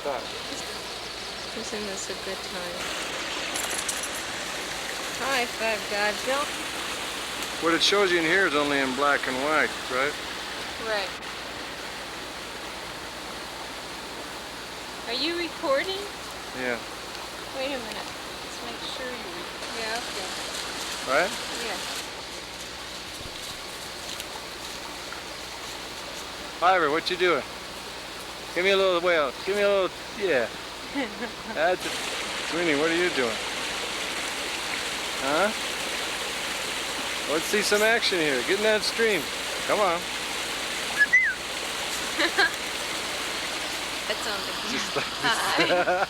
start. Isn't this a good time? High five, Godville. What it shows you in here is only in black and white, right? Right. Are you recording? Yeah. Wait a minute. Let's make sure you. Yeah. Okay. Right? Yeah. Ivor, what you doing? Give me a little whale. Give me a little. Yeah. That's it. Sweeney, what are you doing? Huh? Let's see some action here. Get in that stream. Come on. That's on the Just like Hi.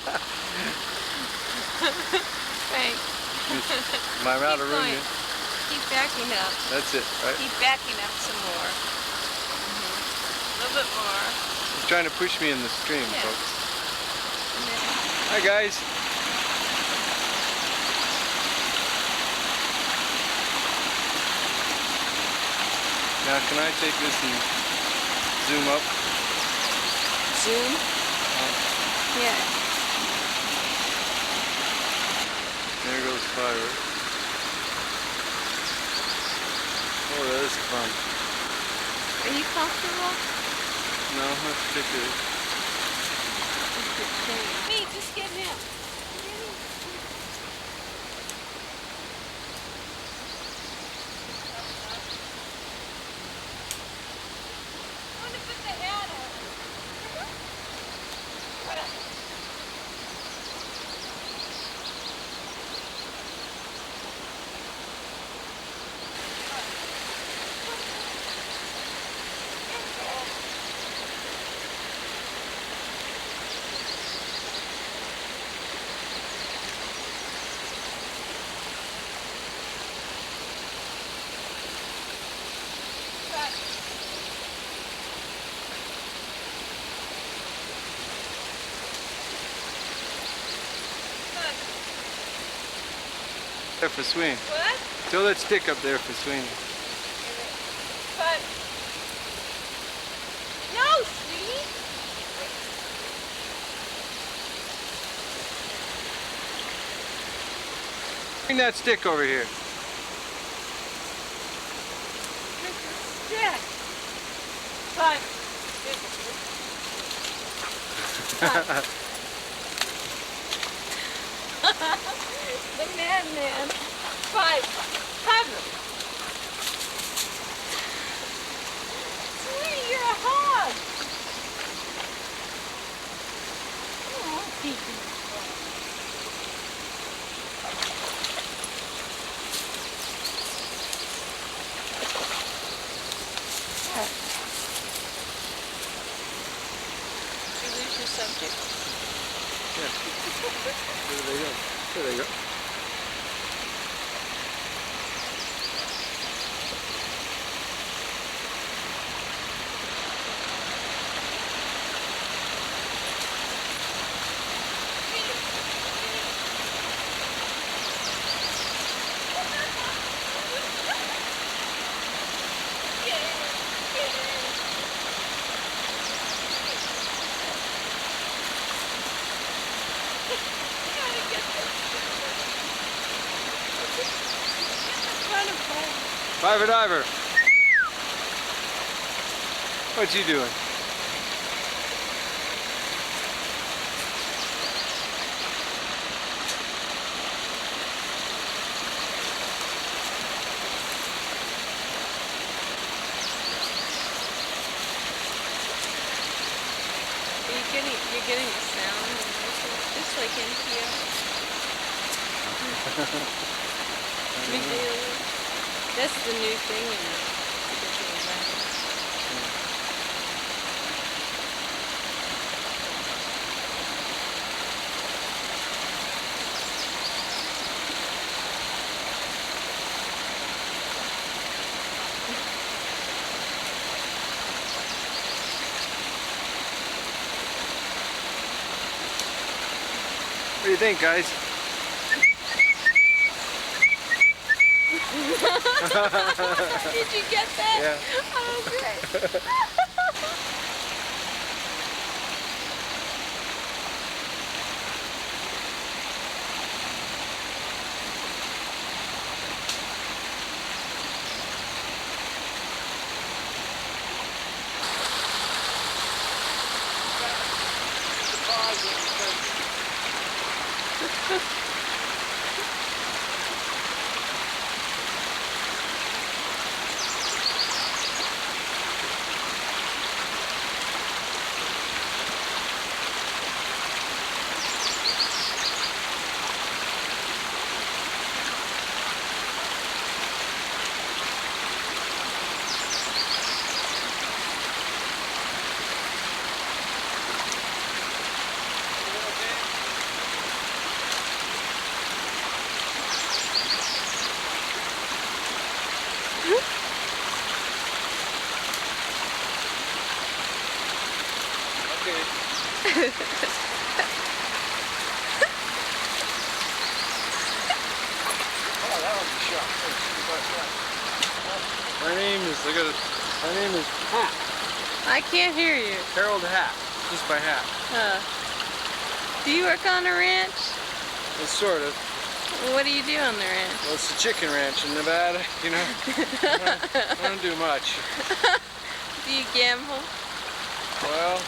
Thanks. My route of Keep room. going. Keep backing up. That's it, right? Keep backing up some more. A little bit more. He's trying to push me in the stream, Yeah. folks. And then, Hi, guys. Now, can I take this and zoom up? zoom. Yeah. There goes Ivor. Oh, that is fun. Are you comfortable? No, not particularly. Hey, just get him. I want to put the hat on. There for Sweeney. What? Throw that stick up there for Sweeney. But no, sweetie. Bring that stick over here. Stick. But the madman. Five. Sweetie, you're a hog. Oh, Pete. Did you lose your subject? Yeah. There they go. There they go. Ivor Diver. What you doing? You're getting the sound, just like NPR. That's the new thing in digital records. What do you think, guys? Did you get that? Yeah. Oh, great. Oh, that one's a shot. My name is, my name is Hat. I can't hear you. Harold Hat. Just by Hat. Do you work on a ranch? Well, sort of. What do you do on the ranch? Well, it's a chicken ranch in Nevada, you know. I don't do much. Do you gamble? Well,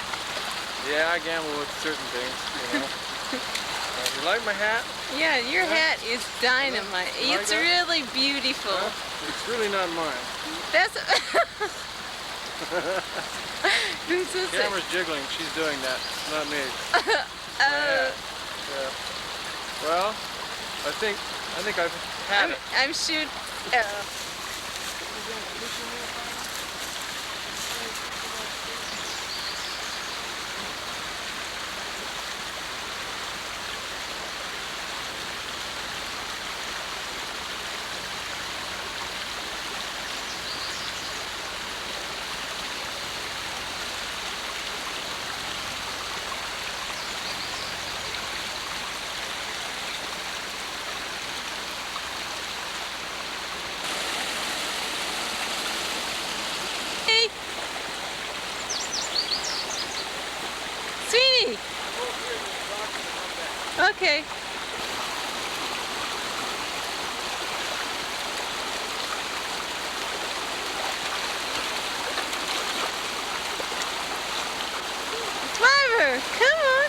yeah, I gamble with certain things, you know. You like my hat? Yeah, your hat is dynamite. Like It's that? really beautiful. It's really not mine. That's who's this? Camera's jiggling. She's doing that. Not me. Oh, Yeah. Well, I think I've had it. I'm shoot. Hey, Sweetie. Okay. Driver, come on.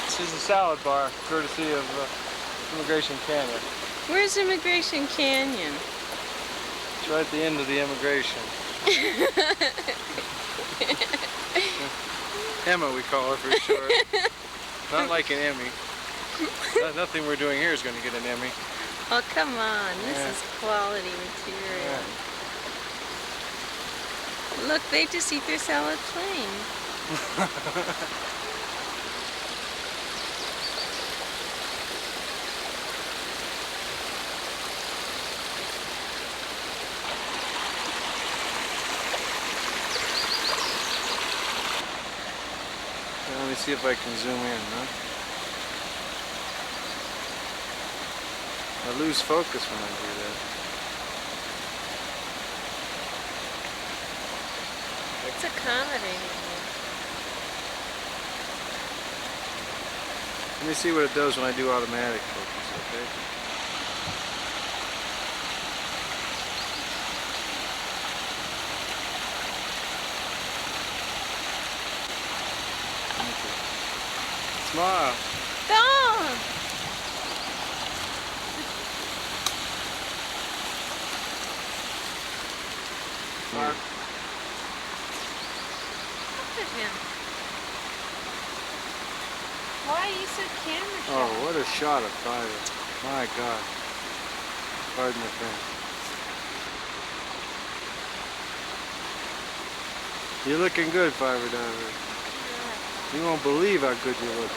This is a salad bar, courtesy of Immigration Canyon. Where's Immigration Canyon? It's right at the end of the immigration. Emma, we call her for short. Not like an Emmy. Nothing we're doing here is going to get an Emmy. Oh, come on. This Yeah. is quality material. Look, they just eat their salad plain. Let me see if I can zoom in, huh? I lose focus when I do that. It's accommodating. Let me see what it does when I do automatic focus, okay? Smile. Dog! Mark. Look at him. Why are you so camera shy? Oh, what a shot of fire. My God. Pardon the French. You're looking good, Fiber Diver. You won't believe how good you look.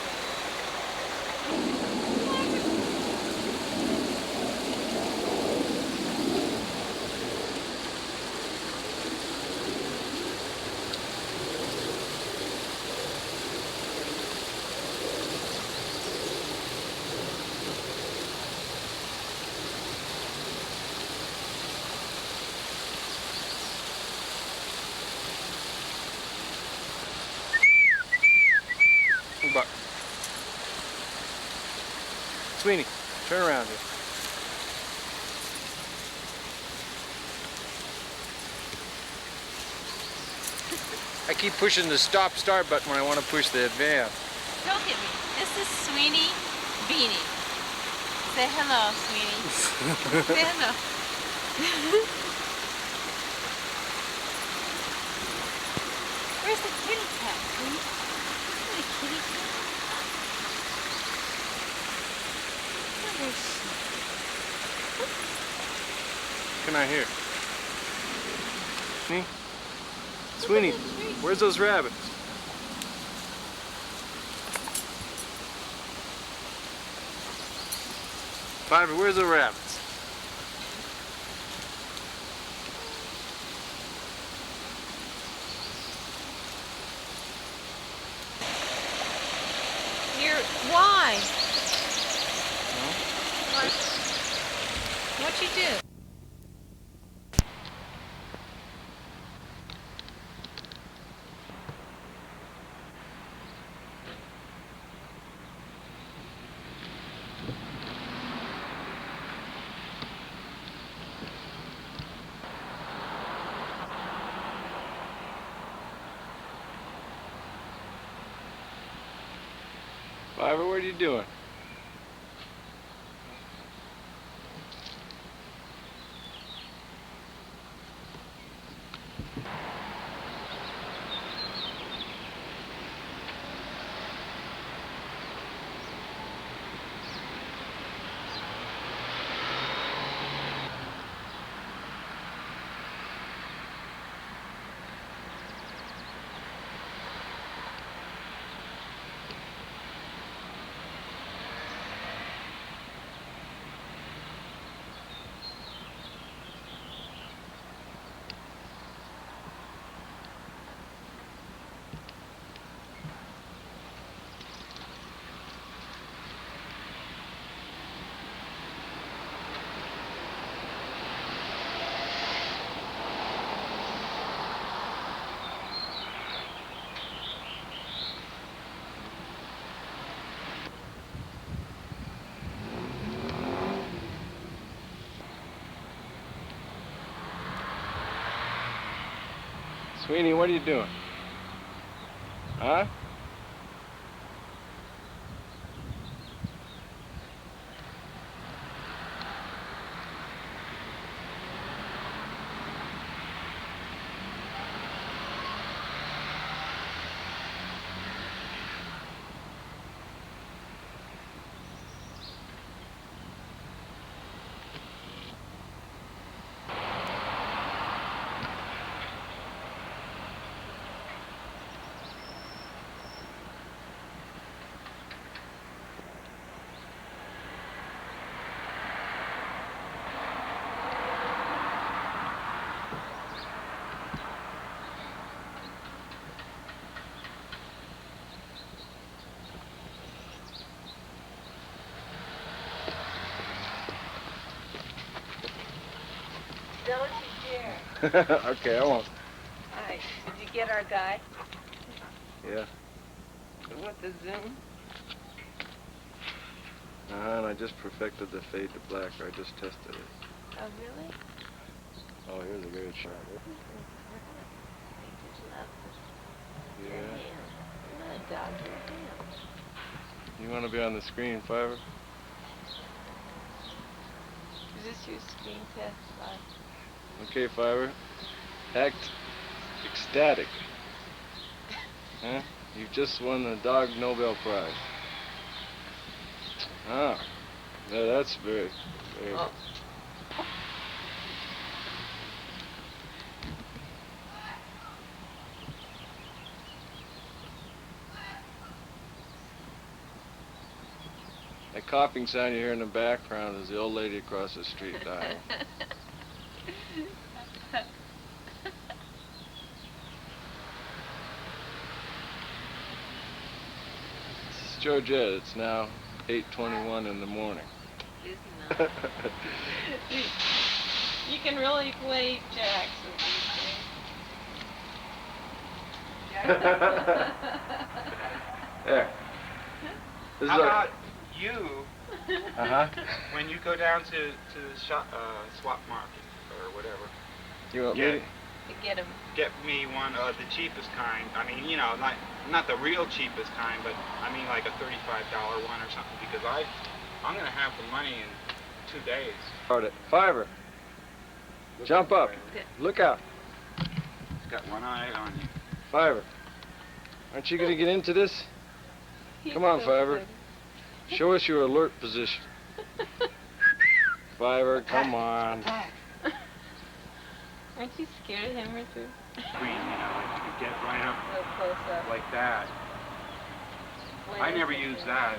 Buck. Sweeney, turn around here. I keep pushing the stop-start button when I want to push the advance. Don't hit me. This is Sweeney Beanie. Say hello, Sweeney. Say hello. Where's the kitty cat, Sweeney? Where's the kitty cat? Where is she? Can I hear? Sweeney, where's those rabbits? Fiver, where's the rabbits? Why? No? What'd you do? Fiver, what are you doing? Sweeney, what are you doing? Huh? Don't you dare. Okay, I won't. Alright, did you get our guy? Yeah. With the zoom? And I just perfected the fade to black. I just tested it. Oh, really? Oh, here's a great shot. Yeah. I'm not a dog, you're a ham. You want to be on the screen, Fiver? Is this your screen test? Okay, Fiver. Act ecstatic. Huh? You've just won the Dog Nobel Prize. Ah. Yeah, that's very. Oh. That coughing sound you hear in the background is the old lady across the street dying. This is Georgette. It's now 8:21 in the morning. It's not. You can really play jacks with these things. There. This How is our. about you, Uh-huh. when you go down to the shop, swap market or whatever? You want Yeah. me? to get him. Get me one of the cheapest kind. I mean, you know, not the real cheapest kind, but I mean like a $35 one or something, because I'm gonna have the money in 2 days. Fiver. Jump up. Look out. He's got one eye on you. Fiver. Aren't you gonna get into this? Come on, Fiver. Show us your alert position. Fiver, come on. Aren't you scared of him, Richard? Screen, you know, you get right up So close up. like that. I never use that.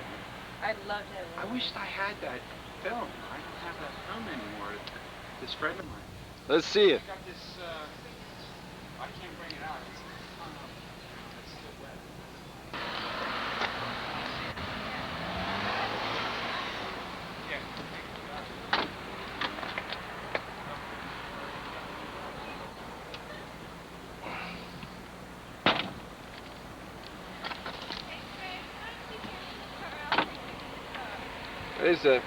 I'd love to have I one. wished I had that film. I don't have that film anymore. This friend of mine. Let's see it. I got this, I can't bring it out. It's hung up. It's still wet. What is that?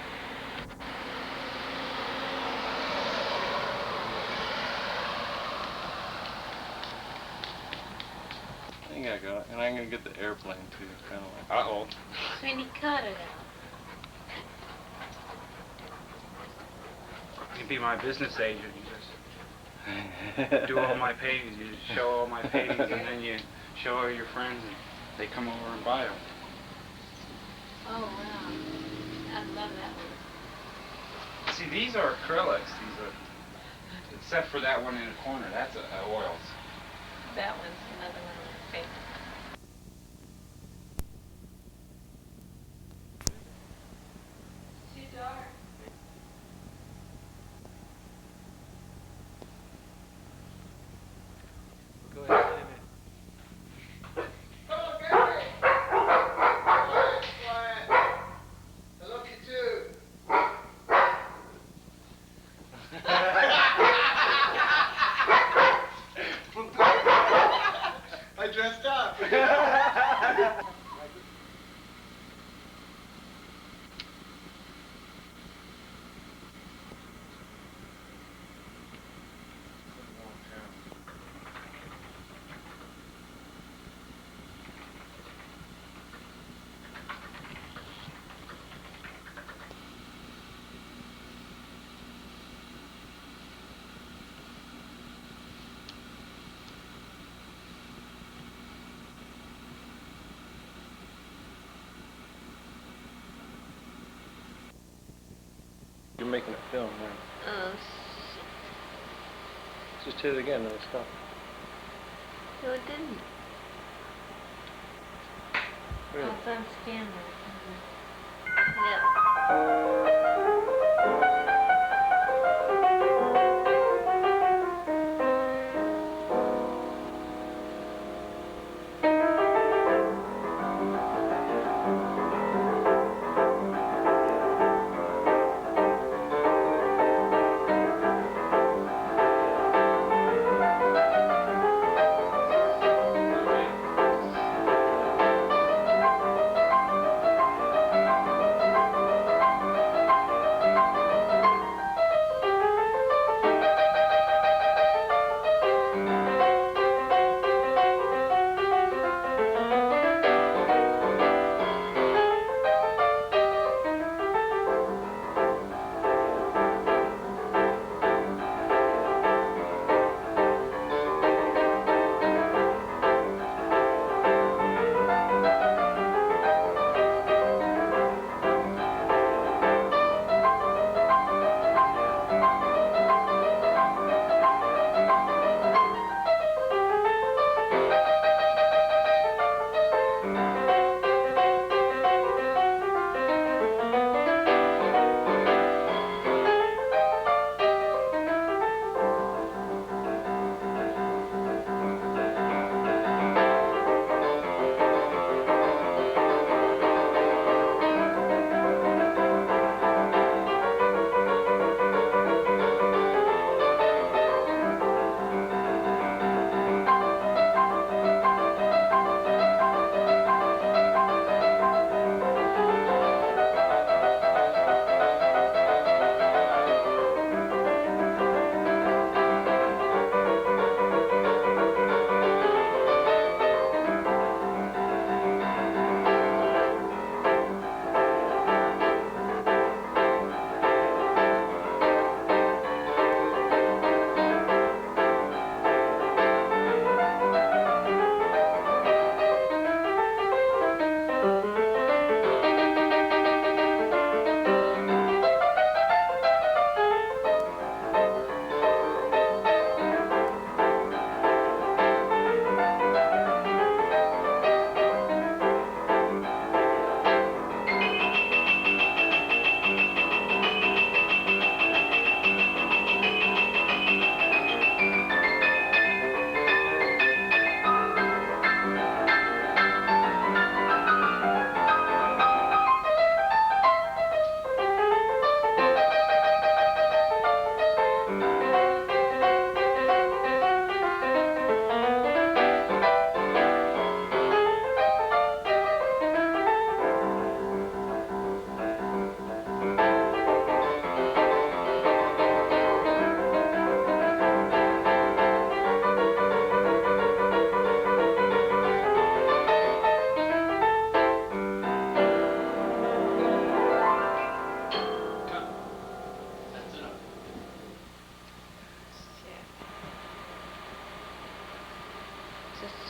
I think I got it. And I'm gonna get the airplane too, kind of like. Uh-oh. Sweeney, cut it out. You can be my business agent. You just do all my paintings. You just show all my paintings, and then you show all your friends, and they come over and buy them. Oh, wow. I love that one. See, these are acrylics. These are, except for that one in the corner. That's oils. That one's another one of my favorites. Too dark. Go ahead, I dressed up. You're making a film, right? Oh, Just hit it again, it'll stop. no, it didn't. Really? Oh, it's on standby. Yeah.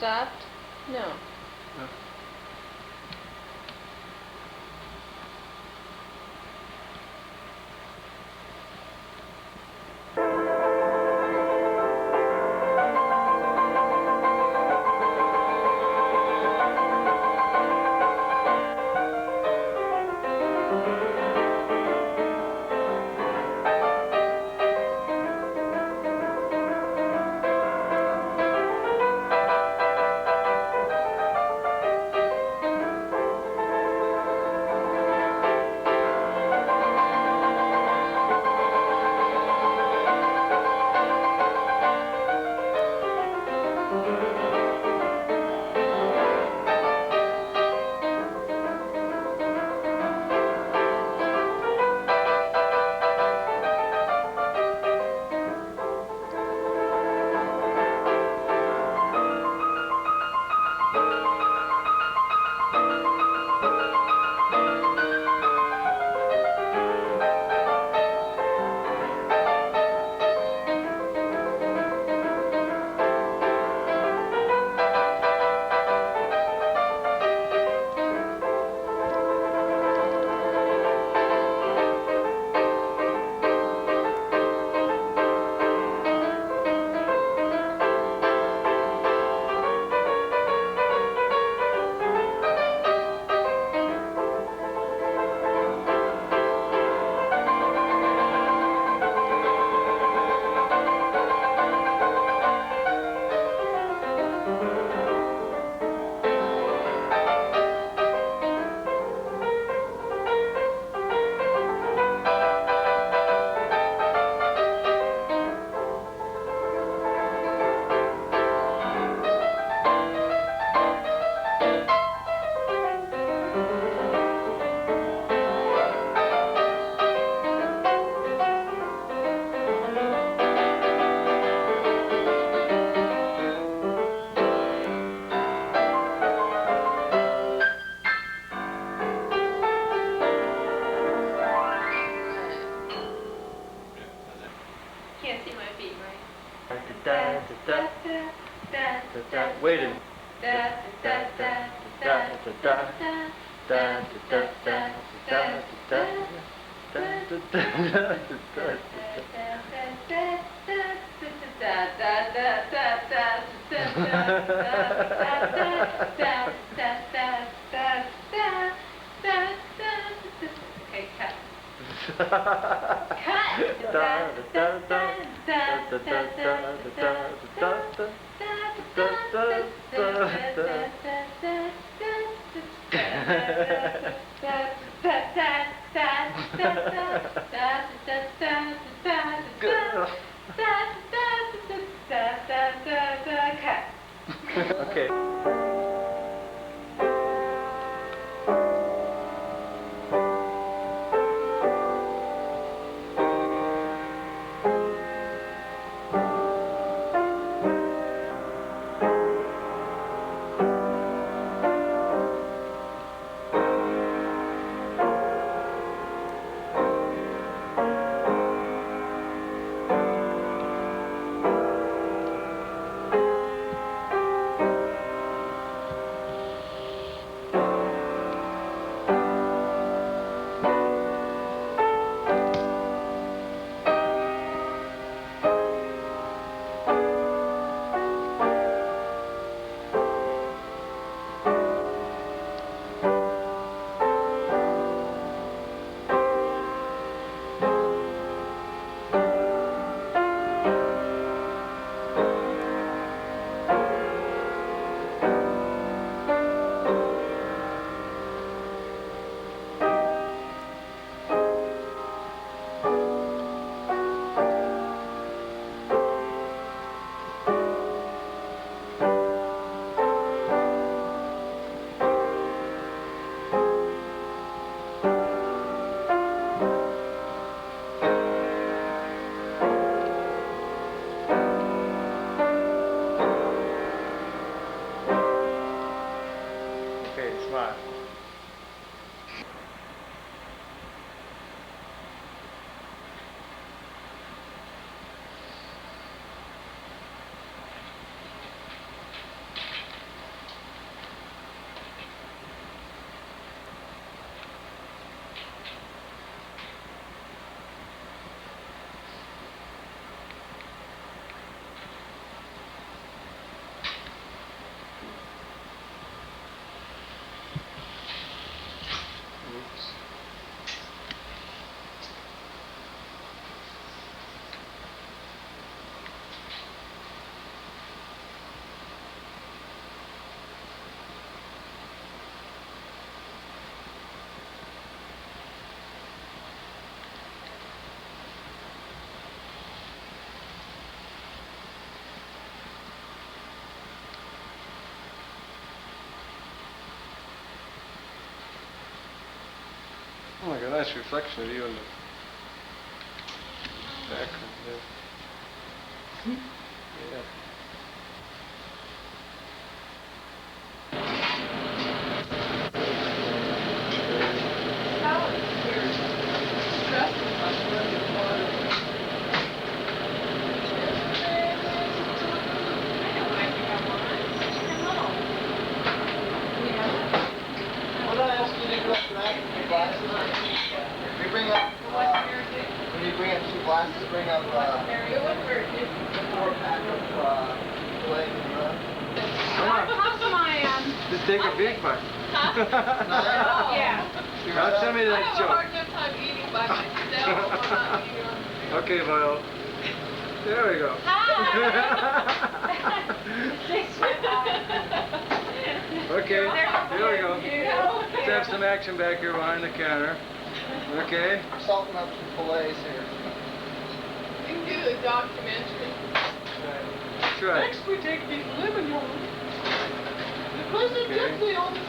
stopped? No. Can't see my feet, right? Wait a Okay, cut. Okay. like a nice reflection of you in the background there. Yeah. What did I ask you to do after that? Your glasses? You bring up, when you bring up two glasses, bring up, 4 pack of, leg and rub. Come on. How's my, Just take a big bite. yeah. Now tell me that joke. enough time eating by myself. Okay, Viola. There we go. Okay, here we go. Let's have some action back here behind the counter. Okay. Salting up some fillets here. You can do a documentary. That's right. Next we take these lemon rolls. The president Okay. took me on the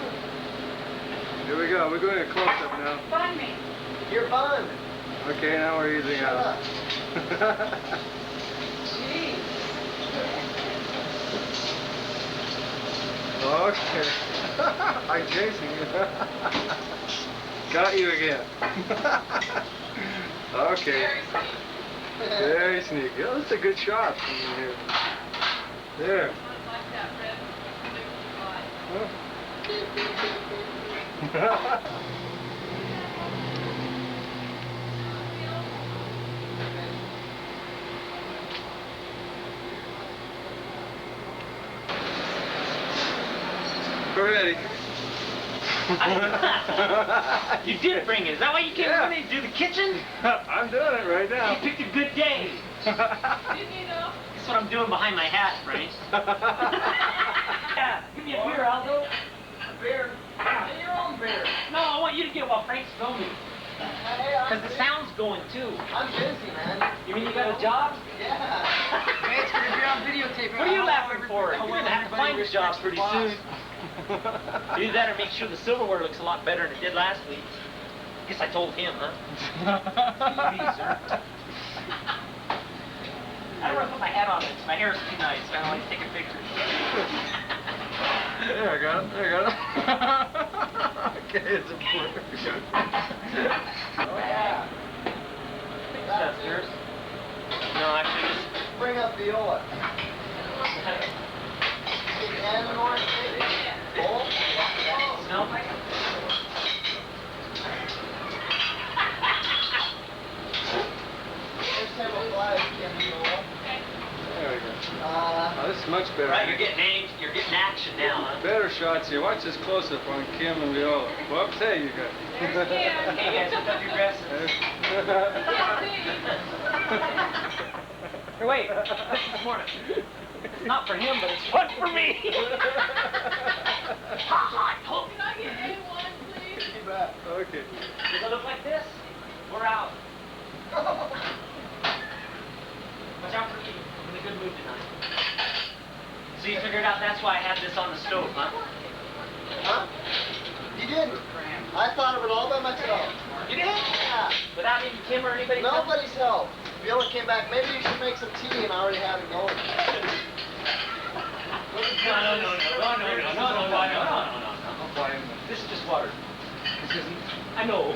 Here we go. We're doing a close-up now. Find me. You're fun. Okay, now we're using Shut up. Okay. I'm chasing you. Got you again. Okay. Very sneaky. Oh, that's a good shot from here. There. Huh? We're ready. You did bring it. Is that why you came Yeah. with me to do the kitchen? I'm doing it right now. You picked a good day. That's what I'm doing behind my hat, Frank. Yeah, give me a beer, Aldo. A beer? Get your own beer. No, I want you to get while Frank's filming. Hey, Because the sound's going too. I'm busy, man. You mean you got a job? Yeah. Hey, it's gonna be on videotape. What are you laughing for? You're going to have to find a job pretty soon. Do that or make sure the silverware looks a lot better than it did last week. Guess I told him, huh? I don't want to put my hat on it. My hair's too nice. I don't like taking pictures. There I got it. There I got it. Okay, it's a blur. Oh, yeah. That's yours? No, actually, just... Bring up Viola. And an orange cake. Bowl? No? There's several flies, Kim Viola. There we go. Oh, this is much better. Right, you're getting action now, huh? Better shots here. Watch this close-up on Kim and Viola. Whoops, hey, you guys. Hey guys, lift up your dresses. Hey, wait, this is more. It's not for him, but it's fun for me. Can I get A1, please? You bet. Okay. Does it look like this? We're out. Watch out for me. I'm in a good mood tonight. So you figured out that's why I had this on the stove, huh? Huh? You didn't. I thought of it all by myself. You did? Yeah. Without even Kim or anybody? Nobody's help. Viola came back. Maybe you should make some tea, and I already had it going. No. This is just water. This isn't. I know.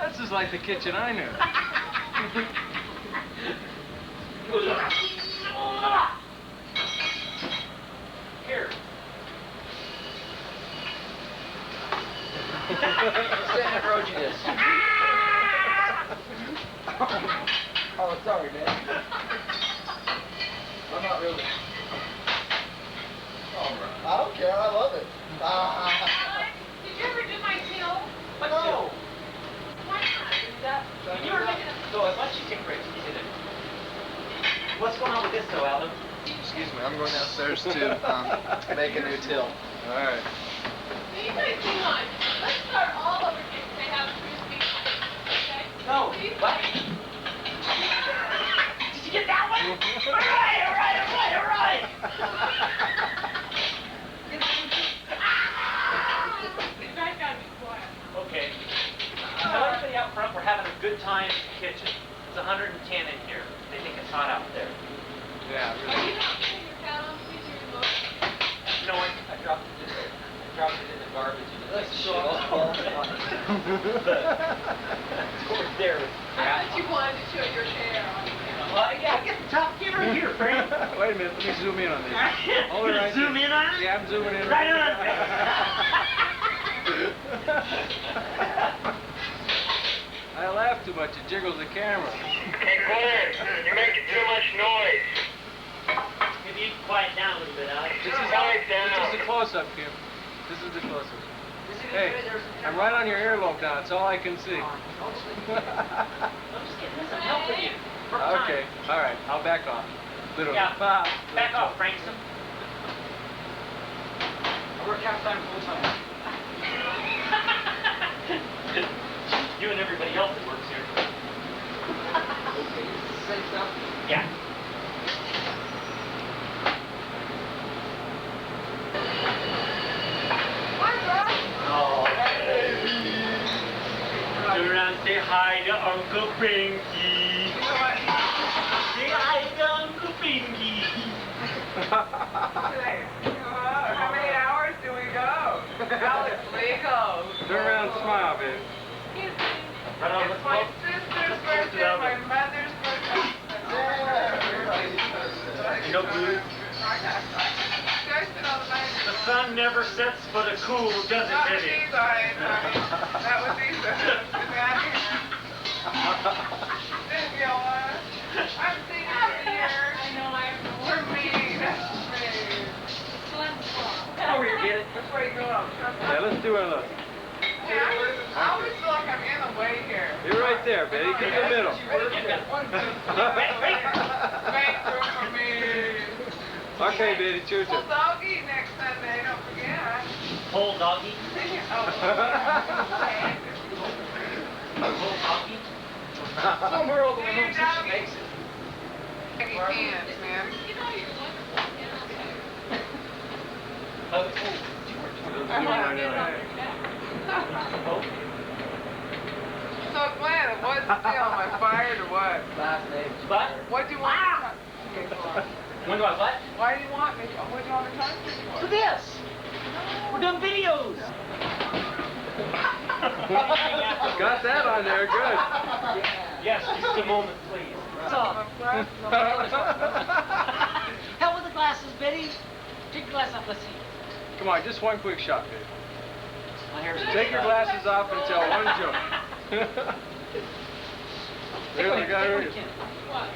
This is like the kitchen I knew. Here. Santa Roginus. Oh, sorry, man. I'm not really. I don't care. I love it. Did you ever do my seal? What No. no. Why not? Is that... You were making a... Go ahead, why don't you take a break? You did it. What's going on with this, though, Aldo? Excuse me. I'm going downstairs to make a new till. All right. You guys hang on. Let's start all over again. They have crispy. Okay? No. Please? What? Did you get that one? All right. out front, we're having a good time in the kitchen. It's 110 in here. They think it's hot out there. Yeah, Are really. you not putting your cat on because you're remote? No, I dropped it in there. I dropped it in the garbage. And Let's show off all the fun. It's over there. I thought you wanted to show your hair on camera. Well, yeah, get the top camera here, Frank. Wait a minute, let me zoom in on this. Hold it right Zoom there. in on it? Yeah, I'm zooming in. Right on it. I laugh too much, it jiggles the camera. Hey, Glenn, you're making too much noise. Maybe you can quiet down a little bit, Alex. This Quiet is down. the close-up, Kim. This is the close-up. Hey, I'm right on your earlobe now, it's all I can see. I'm just getting some help with you. For time. Okay, all right, I'll back off. Literally. Yeah, Ah, back off, Frankson. I work half-time full-time. You and everybody else that works here. Yeah. Oh. Turn around and say hi to Uncle Pinky. Say hi to Uncle Pinky. How many hours do we go? Alex, Legos. Turn around and smile, baby. Right on, let's It's my go. sister's birthday, my mother's birthday. No good. Guys did all the money. The sun never sets for the cool, does it, Not Betty? these eyes, honey. That was these eyes. I'm singing for the year. I know, I'm For me, that's me. Come over here, get it. Which way you going? Yeah, let's do one of those. I always feel like I'm in the way here. You're right there, Betty. Get in the middle. Make room for me. Okay, Betty, it's your Well, turn. doggy next Sunday, don't forget. Whole doggy. Oh, Whole doggy. Somewhere over Do your doggy. Make your hands, man. You know you're wonderful. Oh, So, Glenn, what's the deal? Am I fired or what? Last name. But What do you want me to talk to you for? when do I what? Why do you want me? What do you want me to talk to you For for? this. We're doing videos. Got that on there, good. Yes, just a moment, please. I'm impressed. Hell with the glasses, Betty. Take your glasses off. Let's see. Come on, just one quick shot, baby. My hair's Take your glasses off and tell one joke. There's the guy right here. What?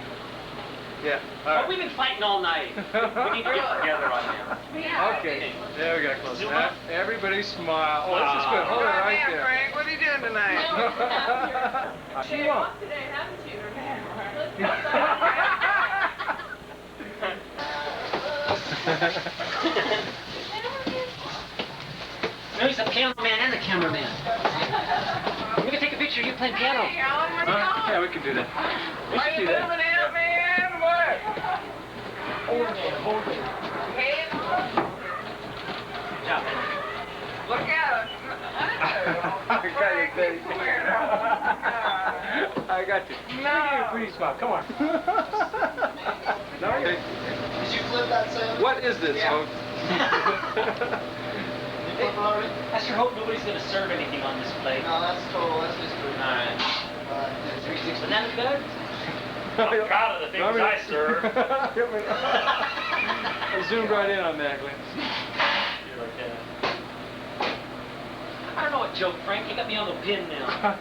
Yeah, all Oh, right. we've been fighting all night. We need to get together on that. Okay, there we got close. Zoom Now, up. everybody smile. Oh, this is good. Hold it Come right here, there. Frank. What are you doing tonight? You Come on. walked today, haven't you? Let's go. No, he's the piano man and the cameraman. We can take a picture of you playing piano. Hey, Alan, where you Yeah, going? we can do that. We Are should you do that. moving out, man? What? Hold it. Hey, Good job, man. look at us. I got you, Betty. I got you. No. Give me a pretty smile. Come on. No, okay. Did you flip that sandwich? What is this, Yeah. folks? You flip it already? I sure hope nobody's going to serve anything on this plate. No, that's total. That's history. All right. 360. Isn't that good? I'm proud of the things I serve. I zoomed right in on that, Glenn. You're like that. I don't know what joke, Frank. You got me on the pin now.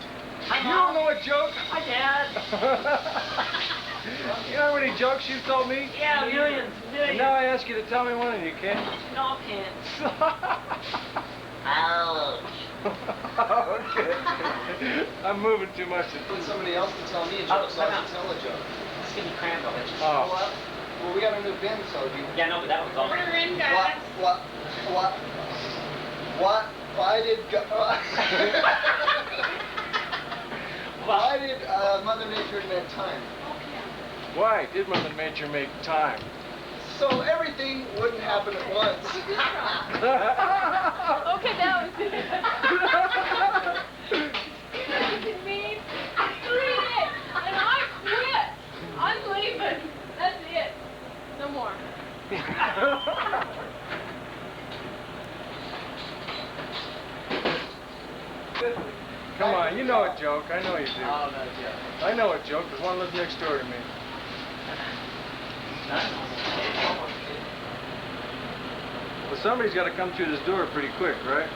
You don't know a joke? Hi, Dad. You know how many jokes you've told me? Yeah, millions, And millions. now I ask you to tell me one and you can't? No, I can't. Okay. I'm moving too much. Put somebody else to tell me a Oh, joke so I time can out. tell a joke. Let's get me crammed on it. Oh. Well, we got a new bin, so you... Yeah, no, but that one's on. We're in, guys. Why did why did Mother Nature invent time? Why did Mother Nature make time? So everything wouldn't happen at once. Okay, that was it. You know, you can mean know a joke. I know you do. Oh, no, yeah. I know a joke. There's one lives next door to me. Well, somebody's got to come through this door pretty quick, right?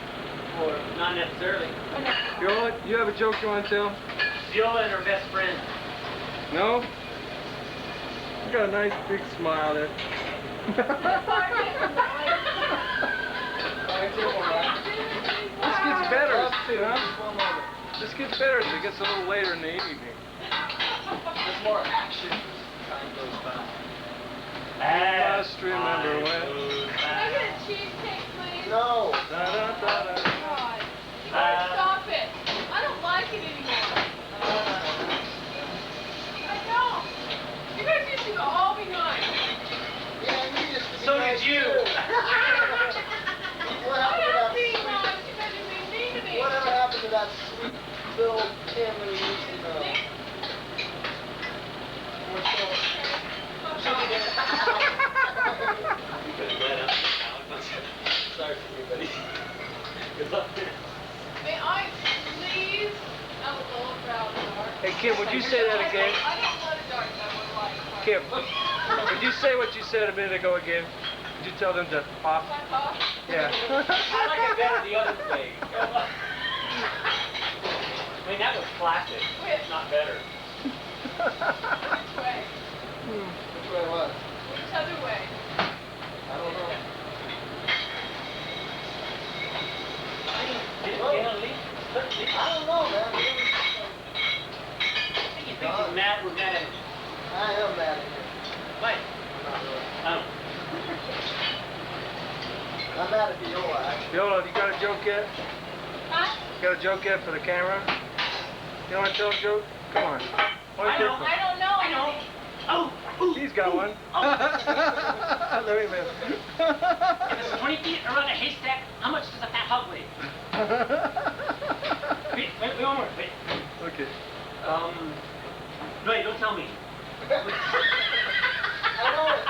Or not necessarily. Viola, you have a joke you want to tell? Viola and her best friend. No? You got a nice big smile there. This gets better, huh? This gets better as it gets a little later in the evening. There's more action. Time goes by. Just remember when. Can I get a cheesecake, please? No. Da, da, da, da. God. You gotta stop it. I don't like it anymore. I don't. You guys used to all be nice. Yeah, you used to be So nice did you. too. What I happened to don't that being sweet? nice. You guys are being mean to me. Whatever happened to that sweet Bill Kim that we used to know? We're still... Sorry for you, buddy. Good luck. May I please have a little crowd dark? Hey, Kim, would you say that again? I don't let it dark. I would like. Kim, would you say what you said a minute ago again? Did you tell them to pop? My cough? Yeah. I like it better the other way. I mean, that was classic. Which? Not better. Which way? Which way what? Which other way? I don't know. I don't know, man. You think he's mad? We're mad at him. I am mad at you. Why? Not really. Oh. I'm mad at Viola, actually. Viola, you got a joke yet? Huh? You got a joke yet for the camera? You want to tell a joke? Come on. I know. I don't know. I know. Oh. Ooh. He's got one. Let me live. If it's 20 feet around a haystack, how much does a fat hog weigh? Wait, one more. Wait. Okay. No, don't tell me. I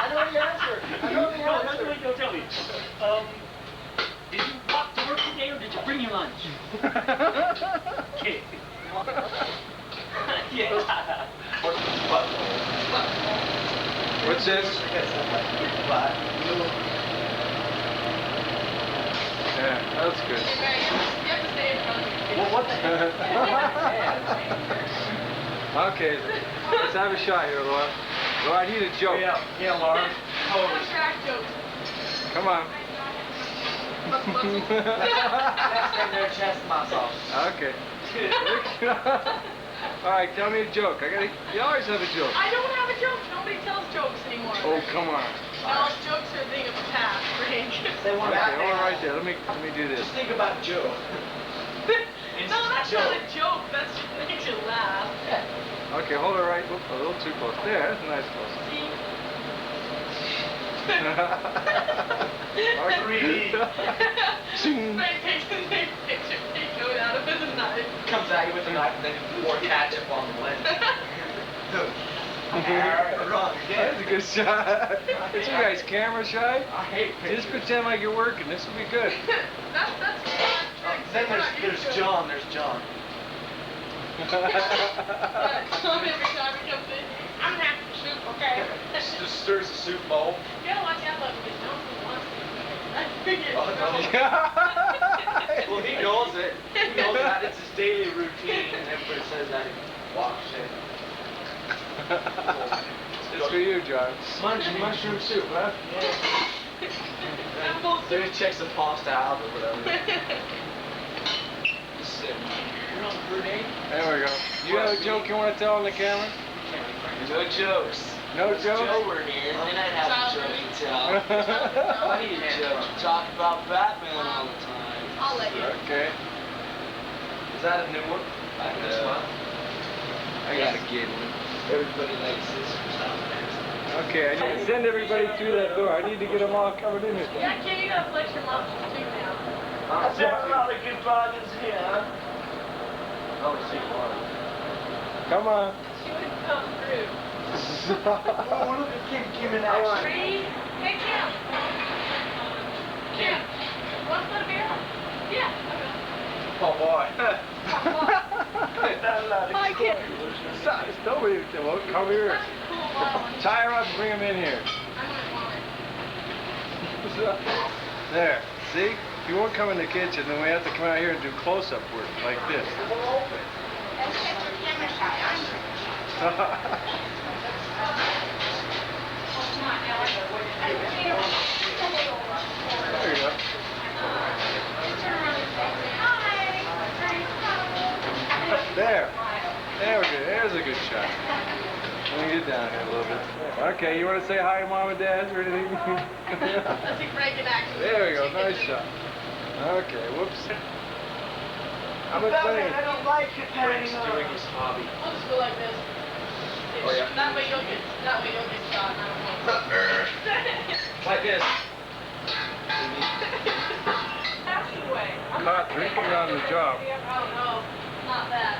know the answer. I know the No, answer. don't tell me. Did you walk to work today or did you bring your lunch? Okay. Yeah. What's this? Yeah, that's good. Hey, Barry, you have to stay in front of me. Well, what the Okay, let's have a shot here, Laura. Laura, I need a joke. Yeah, Laura. One track joke. Come on. their chest muscle. Okay. All right, tell me a joke. You always have a joke. I don't have a joke. Nobody tells jokes anymore. Oh, come on. No, jokes are a thing of the past, Frank. Say one Okay, back hold on right there. Let me do this. Just think about Joe. No, that's not a joke. That's just makes you laugh. Okay, hold it right. Oops, a little too close. There, that's a nice close. See? Ching. Frank takes the big picture, takes it out of his knife. Comes at you with a knife and then pour ketchup on the lens. Wrong again. That's a good shot. Is you guys camera shy? I hate Just pretend like you're working. This will be good. That's fun. Then there's John. There's John. Yeah, Tom every time he comes in, I'm gonna have to shoot, okay? Just stirs the soup bowl. You gotta watch out though, because no one wants to. I figured. Oh, no. Well, he knows it. He knows that it's his daily routine, and everybody says that he walks in. It's for you, John. Mushroom soup, huh? Apple Then he soup. checks the pasta out or whatever. Just sit. You're on the grenade? There we go. You have a joke you want to tell on the camera? No jokes. No joke? Joe were here, then I'd have a joke to tell. What do you joke? You talk about Batman all the time. I'll let you. Okay. Is that a new one? I this one. I got a good one. Everybody likes this. Okay, I need to send everybody through that door. I need to get them all covered in it. Yeah, kid, you gotta flex your muscles too now. I've got a lot of good bargains here, huh? Oh, see one. Come on. She would come through. Oh, look at Kim in action. Ready? Hey, Kim. Kim. Want a foot of beer? Yeah. Okay. Oh, boy. Nobody won't come here. Tie her up and bring him in here. There. See? He won't come in the kitchen, then we have to come out here and do close-up work like this. There you go. There. There we go. There's a good shot. Let me get down here a little bit. Okay, you want to say hi to Mom and Dad or anything? Let's see break it action. There we go. Nice shot. Okay, whoops. I'm excited. I don't like it Frank's anymore. doing his hobby. We'll just go like this. Oh, yeah. That way you'll get shot. Like this. That's the way. Caught drinking on the job. Oh no, not that.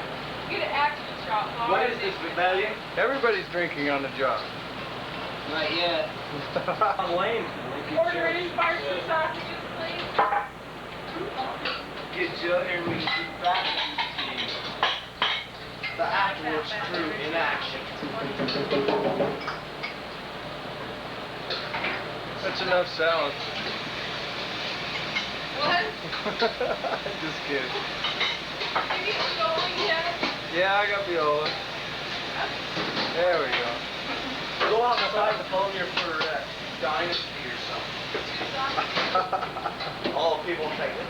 Get an action shot. What is this, rebellion? Everybody's drinking on the job. Not yet. I'm lame. Order any barbecue sausages, please. Get Jill here and we can do practice. The Afterwards crew in action. That's enough salad. What? Just kidding. You get going yet? Yeah, I got viola. There we go. Go outside the phone here for Dynasty or something. All people take it.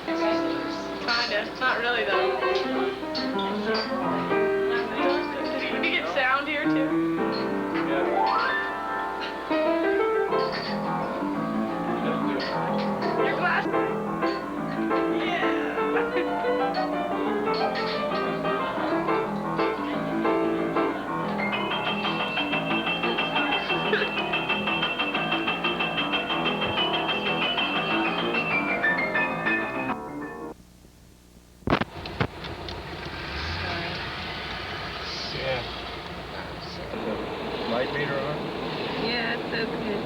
Kinda. Not really though. Can we get sound here too? Yeah. Your glass. Yeah. Yeah. Light meter on? Yeah, it's okay.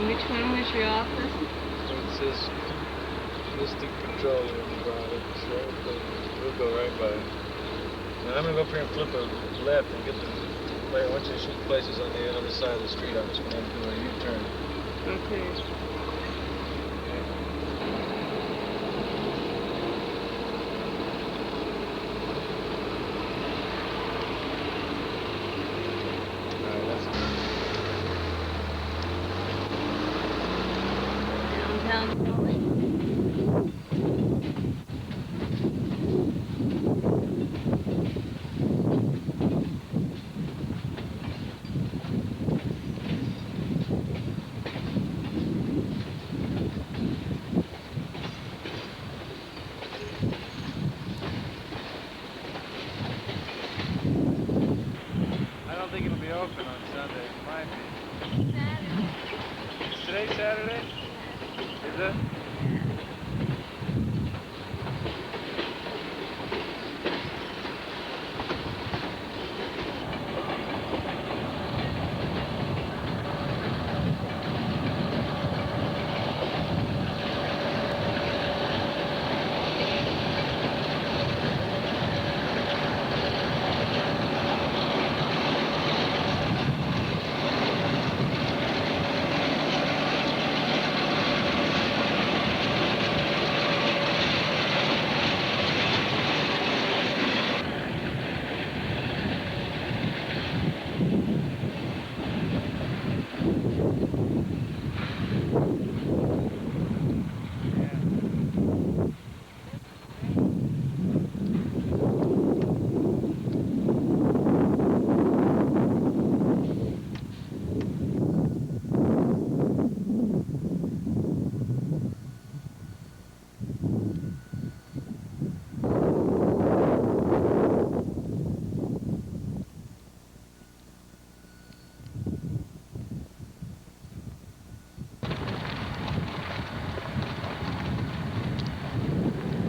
Which one was your office? So it says Mystic Petroleum Products. So we'll go right by it. Now I'm gonna go up here and flip a left and get the. I want you to shoot places on the other side of the street. I'm just gonna do a U-turn. Okay. Downtown. I don't think it'll be open on Sunday. It might be. Is today Saturday? Is it?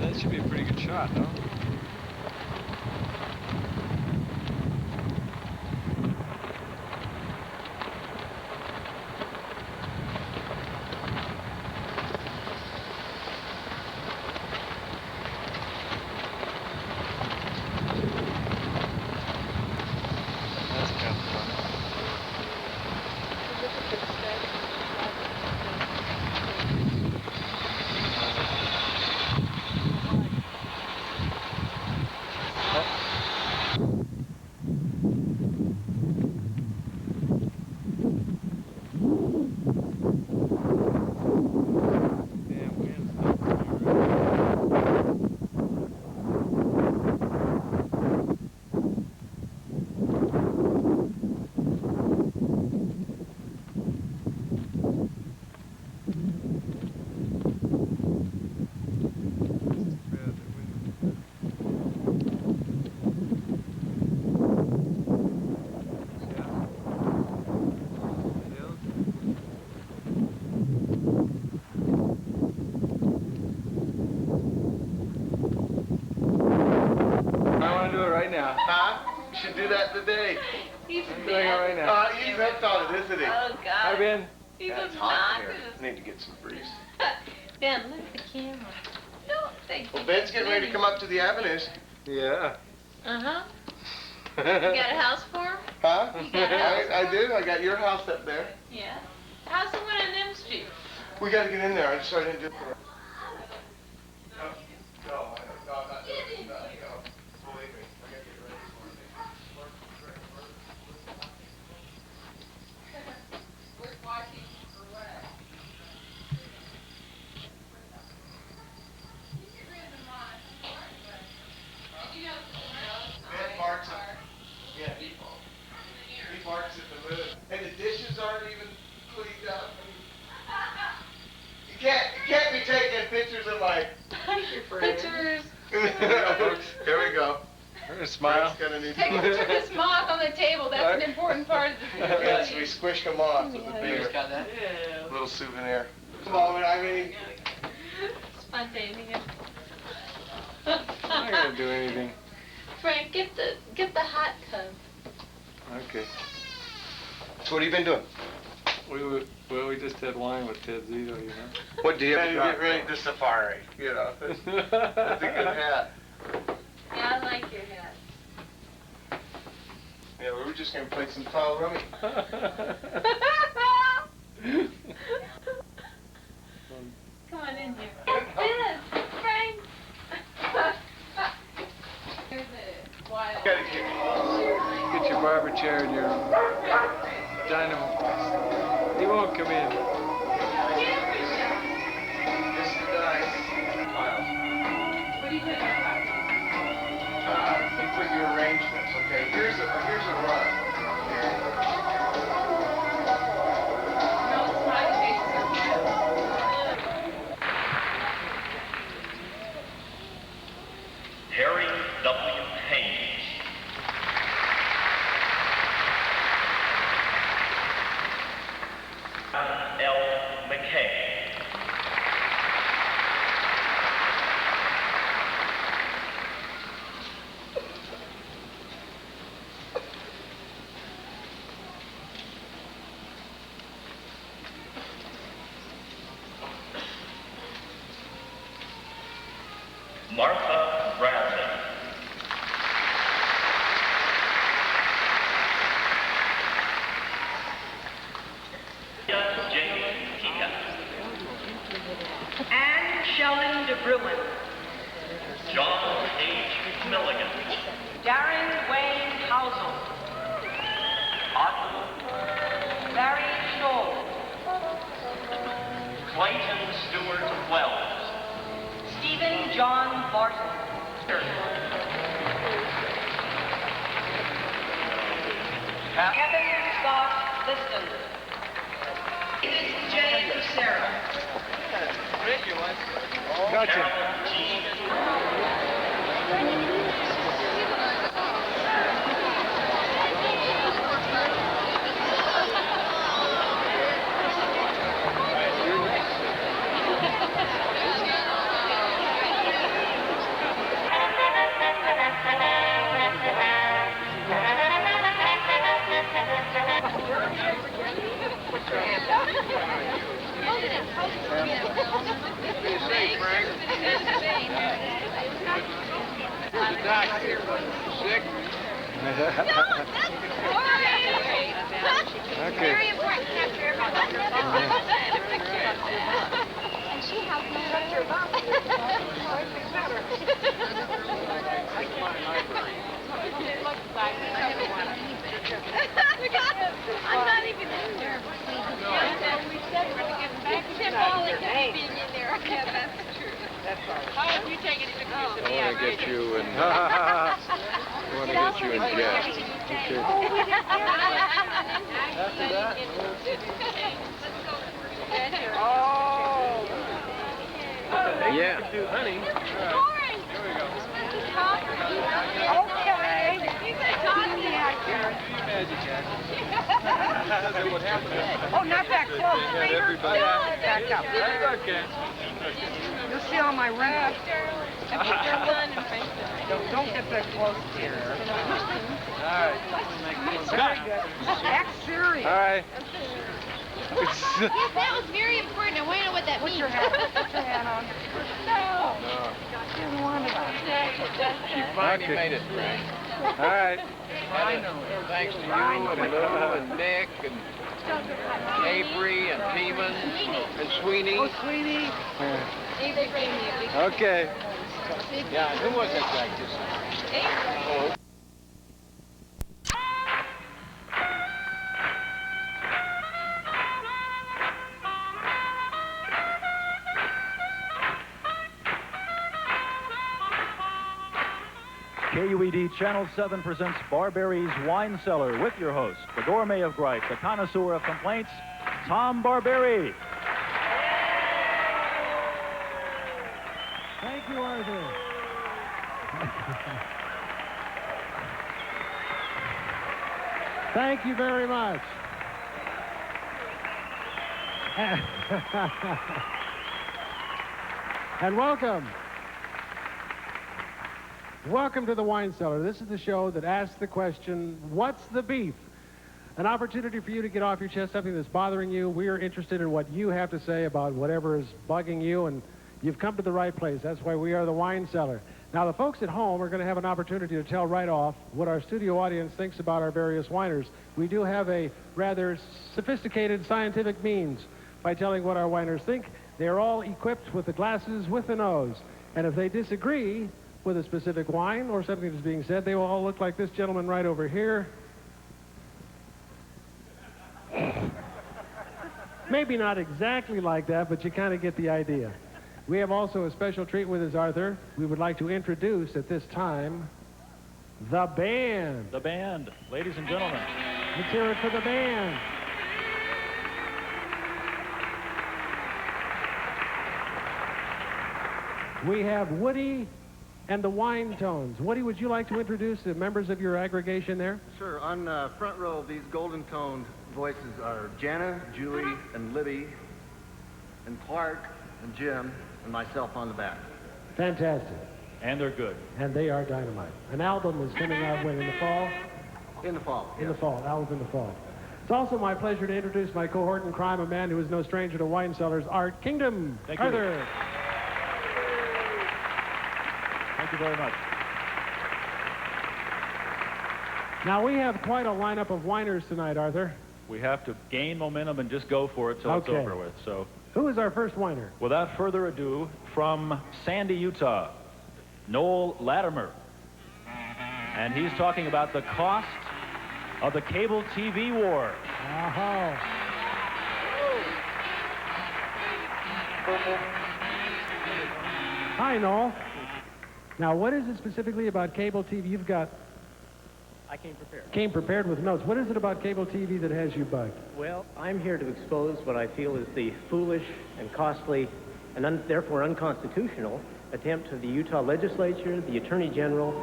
That should be a pretty good shot, no? right now. Huh? You should do that today. He's I'm doing it right now. He's hooked on it, isn't he? Oh, Hi, God. Ben. He's Yeah, it's hot in obnoxious. here. Need to get some breeze. Ben, look at the camera. Don't say Well, Ben's getting ready to come up to the avenues. Yeah. Uh-huh. You got a house for him? Huh? You got a house I for him? do. I got your house up there. Yeah. How's the one on M Street? We got to get in there. I just started to do it. No, I'm not doing it. No. Believe me, I got to get ready for it. Ben barks at, yeah, he barks at the moon. And the dishes aren't even cleaned up. You can't be taking pictures of my Pictures. Here we go. Smile. Frank's gonna need Take a to picture of this moth on the table. That's an important part of the Yes, video. we squished them off with the beer. Little souvenir. Come on, I mean, Spontaneous. I'm not gonna do anything. Frank, get the hot tub. Okay. so what have you been doing? We just had wine with Ted Zito, you know. What do you have to get ready to safari? You know, that's a good hat. Yeah, I like your hat. Yeah, we were just gonna play some tile rummy. Come on in here. What's this? Frank? Here's a wild. Gotta Get your barber chair and your dynamo. He won't come in. This is the dice. What are you doing? You put your arrangements, okay? Here's a run. No, smiley faces are wild. Harry W. Haynes. L. McKay. Martha Bradley. Jane Kika. Anne Sheldon de Bruin. John H. Milligan. Darren Wayne Housel. Otto Barry Scholl. Clayton Stewart Wells. Stephen John Barton. Kevin Scott Liston. David J. Lucero. Gotcha. Very Okay. important to capture everyone. And she has no picture I'm not even in there. We said we're going to get back to all the being in there. Yeah, that's true. How have you taken it to me? I want to get you in. I want to get you in jail. Okay. After that? Oh. Yeah. Honey. Okay. Oh, not that close. Everybody. Back up. Okay. You'll see all my rings. Don't get that close here. All right. Very good. Act serious. All right. Yes, that was very important. I want to know what that means. Put your hand on. No. Didn't want to. She finally made it, Frank. All right. I know. Thanks to you and Lou and Nick and Avery and Beeman and Sweeney. Oh, Sweeney. Okay. Yeah, who was that guy just? Oh. KUED Channel 7 presents Barberry's Wine Cellar with your host, the gourmet of gripes, the connoisseur of complaints, Tom Barberry. Thank you, Arthur. Thank you very much. And welcome. Welcome to the Wine Cellar. This is the show that asks the question, what's the beef? An opportunity for you to get off your chest something that's bothering you. We are interested in what you have to say about whatever is bugging you, and you've come to the right place. That's why we are the Wine Cellar. Now, the folks at home are going to have an opportunity to tell right off what our studio audience thinks about our various winers. We do have a rather sophisticated scientific means by telling what our winers think. They're all equipped with the glasses with the nose. And if they disagree with a specific wine or something that's being said, they will all look like this gentleman right over here. Maybe not exactly like that, but you kind of get the idea. We have also a special treat with us, Arthur. We would like to introduce at this time the band. The band, ladies and gentlemen. Let's hear it for the band. We have Woody and the Wine Tones. Woody, would you like to introduce the members of your aggregation there? Sure. On front row of these golden toned voices are Jana, Julie, and Libby, and Clark, and Jim, and myself on the back. Fantastic. And they're good. And they are dynamite. An album is coming out when, in the fall? In the fall. In the fall. Album in the fall. It's also my pleasure to introduce my cohort in crime, a man who is no stranger to wine cellars, Art Kingdom. Thank you. Arthur. Thank you very much. Now, we have quite a lineup of winers tonight, Arthur. We have to gain momentum and just go for it till it's over with. So, who is our first winer? without further ado, from Sandy, Utah, Noel Latimer. And he's talking about the cost of the cable TV war. Oh. Hi, Noel. Now, what is it specifically about cable TV? You've got... I came prepared. Came prepared with notes. What is it about cable TV that has you bugged? Well, I'm here to expose what I feel is the foolish and costly and therefore unconstitutional attempt of the Utah legislature, the Attorney General,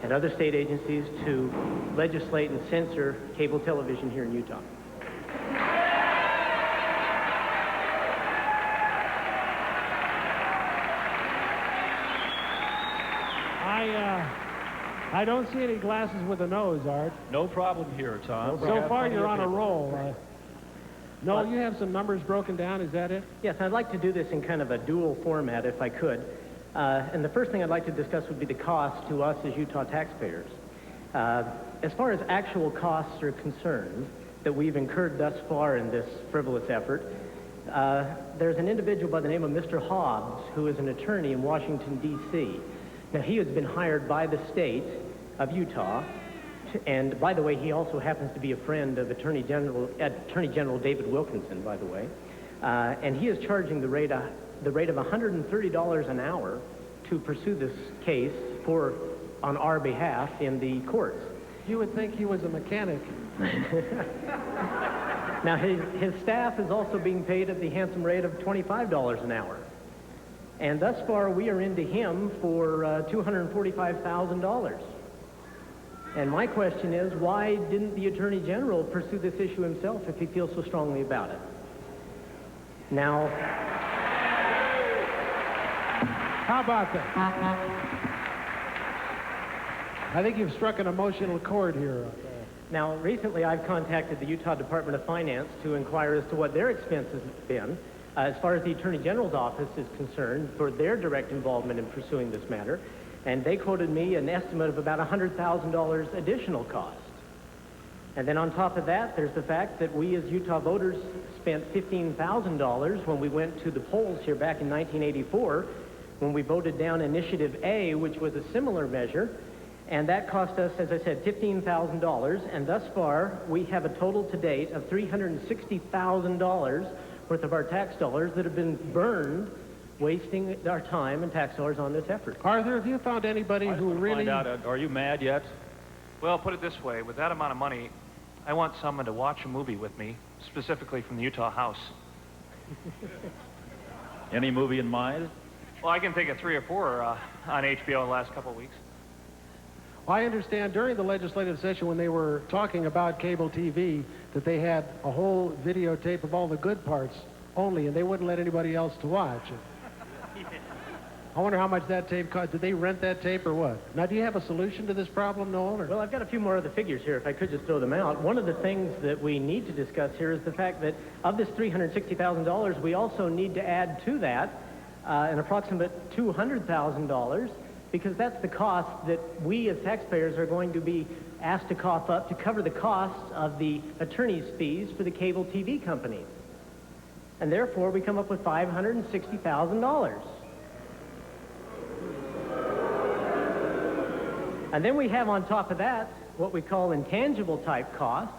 and other state agencies to legislate and censor cable television here in Utah. I don't see any glasses with a nose, Art. No problem here, Tom. So far, you're on a roll. Noel, you have some numbers broken down. Is that it? Yes, I'd like to do this in kind of a dual format, if I could. And the first thing I'd like to discuss would be the cost to us as Utah taxpayers. As far as actual costs are concerned that we've incurred thus far in this frivolous effort, there's an individual by the name of Mr. Hobbs, who is an attorney in Washington, D.C. Now, he has been hired by the state of Utah, and by the way, he also happens to be a friend of Attorney General David Wilkinson, by the way, and he is charging the rate of $130 an hour to pursue this case on our behalf in the courts. You would think he was a mechanic. Now, his staff is also being paid at the handsome rate of $25 an hour. And thus far, we are into him for $245,000. And my question is, why didn't the Attorney General pursue this issue himself if he feels so strongly about it? Now... How about that? I think you've struck an emotional chord here. Now, recently I've contacted the Utah Department of Finance to inquire as to what their expenses have been as far as the Attorney General's office is concerned for their direct involvement in pursuing this matter. And they quoted me an estimate of about $100,000 additional cost. And then on top of that, there's the fact that we as Utah voters spent $15,000 when we went to the polls here back in 1984, when we voted down Initiative A, which was a similar measure. And that cost us, as I said, $15,000. And thus far, we have a total to date of $360,000 worth of our tax dollars that have been burned, wasting our time and tax dollars on this effort. Arthur, have you found anybody who really... Find out, are you mad yet? Well, put it this way. With that amount of money, I want someone to watch a movie with me, specifically from the Utah House. Any movie in mind? Well, I can think of 3 or 4 on HBO in the last couple of weeks. I understand during the legislative session when they were talking about cable TV that they had a whole videotape of all the good parts only, and they wouldn't let anybody else to watch. I wonder how much that tape cost. Did they rent that tape or what? Now, do you have a solution to this problem, Noel? Or? Well, I've got a few more other figures here, if I could just throw them out. One of the things that we need to discuss here is the fact that of this $360,000, we also need to add to that an approximate $200,000, because that's the cost that we as taxpayers are going to be asked to cough up to cover the costs of the attorney's fees for the cable TV companies. And therefore, we come up with $560,000. And then we have on top of that what we call intangible type costs,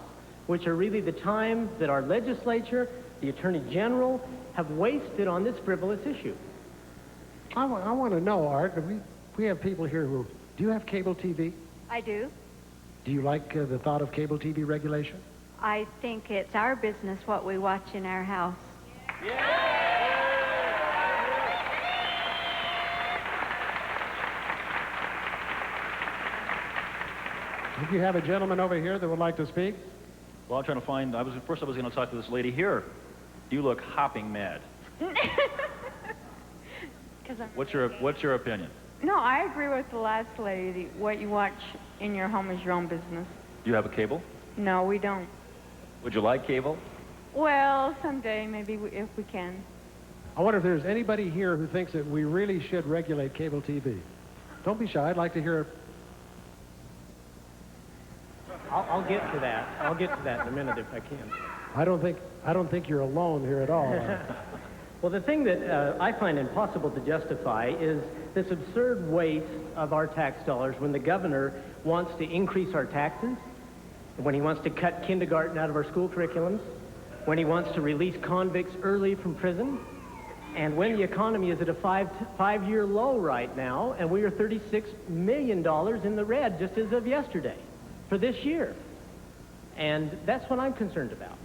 which are really the time that our legislature, the Attorney General, have wasted on this frivolous issue. I want to know, Art, we have people here who... Do you have cable TV? I do. Do you like the thought of cable TV regulation? I think it's our business what we watch in our house. If you have a gentleman over here that would like to speak. Well, I'm trying to find... First I was going to talk to this lady here. You look hopping mad. What's your opinion? No, I agree with the last lady. What you watch in your home is your own business. Do you have a cable? No, we don't. Would you like cable? Well, someday, maybe if we can. I wonder if there's anybody here who thinks that we really should regulate cable TV. Don't be shy. I'd like to hear it. I'll get to that. I'll get to that in a minute if I can. I don't think you're alone here at all. Well, the thing that I find impossible to justify is this absurd waste of our tax dollars when the governor wants to increase our taxes, when he wants to cut kindergarten out of our school curriculums, when he wants to release convicts early from prison, and when the economy is at a five-year low right now, and we are $36 million in the red just as of yesterday for this year. And that's what I'm concerned about.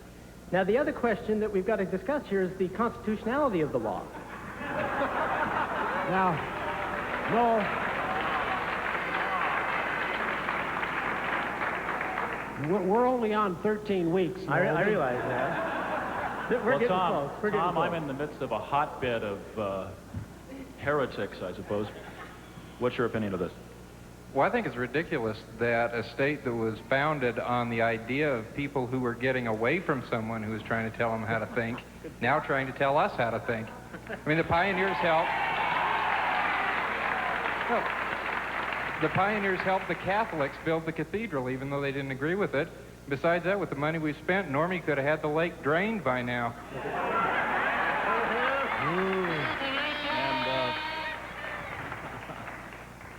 Now, the other question that we've got to discuss here is the constitutionality of the law. Now, no, we're only on 13 weeks. I realize that. We're getting close. We're getting Tom, close. I'm in the midst of a hotbed of heretics, I suppose. What's your opinion of this? Well, I think it's ridiculous that a state that was founded on the idea of people who were getting away from someone who was trying to tell them how to think, now trying to tell us how to think. I mean, the pioneers helped... Well, the pioneers helped the Catholics build the cathedral, even though they didn't agree with it. Besides that, with the money we spent, Normie could have had the lake drained by now.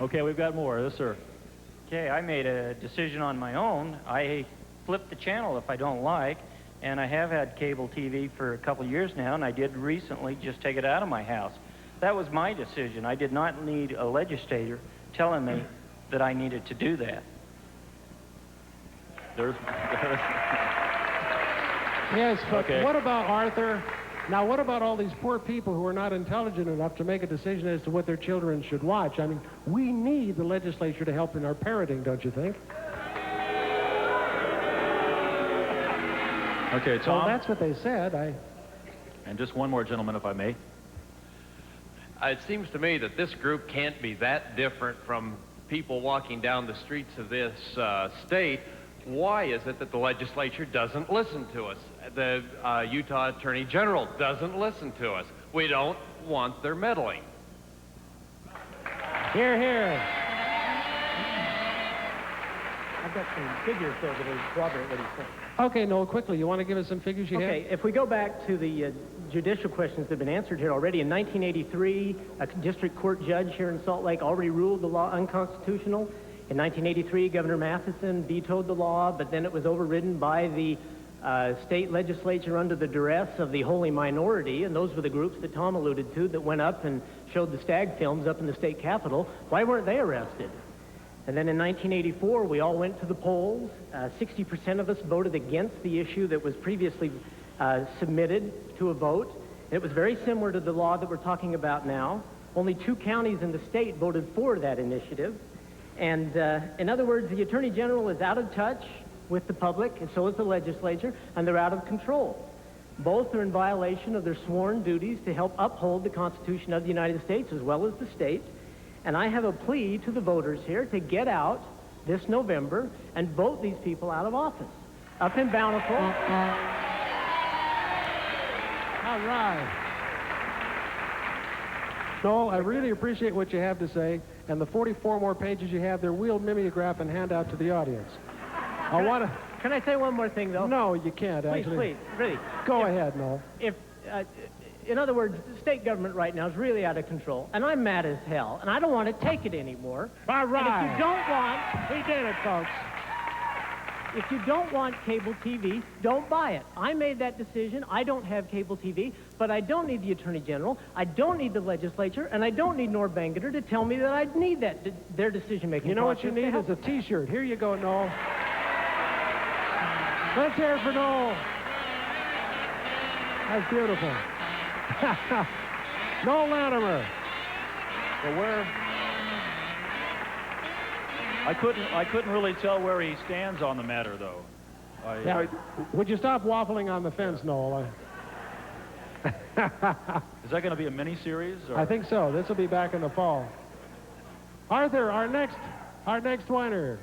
Okay, we've got more. Yes, sir. Okay, I made a decision on my own. I flip the channel if I don't like, and I have had cable TV for a couple years now, and I did recently just take it out of my house. That was my decision. I did not need a legislator telling me that I needed to do that. Yes, but Okay. What about Arthur? Now, what about all these poor people who are not intelligent enough to make a decision as to what their children should watch? I mean, we need the legislature to help in our parenting, don't you think? Okay, Tom. Well, that's what they said. And just one more, gentleman, if I may. It seems to me that this group can't be that different from people walking down the streets of this state. Why is it that the legislature doesn't listen to us? The Utah Attorney General doesn't listen to us. We don't want their meddling. Hear, hear. I've got some figures there that will corroborate what he's saying. Okay, Noel, quickly, you want to give us some figures you have? Okay, if we go back to the judicial questions that have been answered here already, in 1983, a district court judge here in Salt Lake already ruled the law unconstitutional. In 1983, Governor Matheson vetoed the law, but then it was overridden by the state legislature under the duress of the holy minority, and those were the groups that Tom alluded to that went up and showed the stag films up in the state capitol. Why weren't they arrested? And then in 1984, we all went to the polls. 60% of us voted against the issue that was previously submitted to a vote. And it was very similar to the law that we're talking about now. Only 2 counties in the state voted for that initiative. And in other words, the Attorney General is out of touch with the public, and so is the legislature, and they're out of control. Both are in violation of their sworn duties to help uphold the Constitution of the United States as well as the state. And I have a plea to the voters here to get out this November and vote these people out of office. Up in Bountiful. All right. Noel, I really appreciate what you have to say, and the 44 more pages you have there, we'll mimeograph and hand out to the audience. Can I say one more thing, though? No, you can't, actually. Please, really. Go ahead, Noel. In other words, the state government right now is really out of control, and I'm mad as hell, and I don't want to take it anymore. All right. And if you don't want... We did it, folks. If you don't want cable TV, don't buy it. I made that decision. I don't have cable TV, but I don't need the Attorney General, I don't need the legislature, and I don't need Norm Bangerter to tell me that I need their decision-making. You know what you need is a T-shirt. Here you go, Noel. Let's hear it for Noel. That's beautiful. Noel Latimer. Well, where... I couldn't really tell where he stands on the matter, though. Yeah, would you stop waffling on the fence, Noel? Is that going to be a mini-series? I think so. This will be back in the fall. Arthur, our next winner.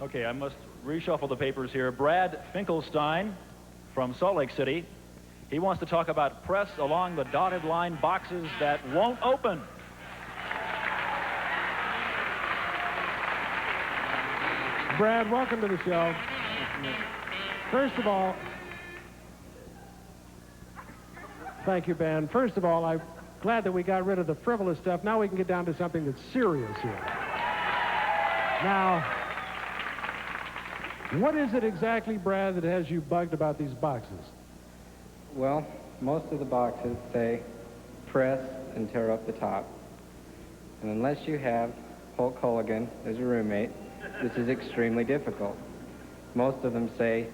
Okay, I must reshuffle the papers here. Brad Finkelstein from Salt Lake City. He wants to talk about press along the dotted line boxes that won't open. Brad, welcome to the show. First of all, thank you, Ben. First of all, I'm glad that we got rid of the frivolous stuff. Now we can get down to something that's serious here. Now, what is it exactly, Brad, that has you bugged about these boxes? Well, most of the boxes say press and tear up the top. And unless you have Hulk Hogan as a roommate, this is extremely difficult. Most of them say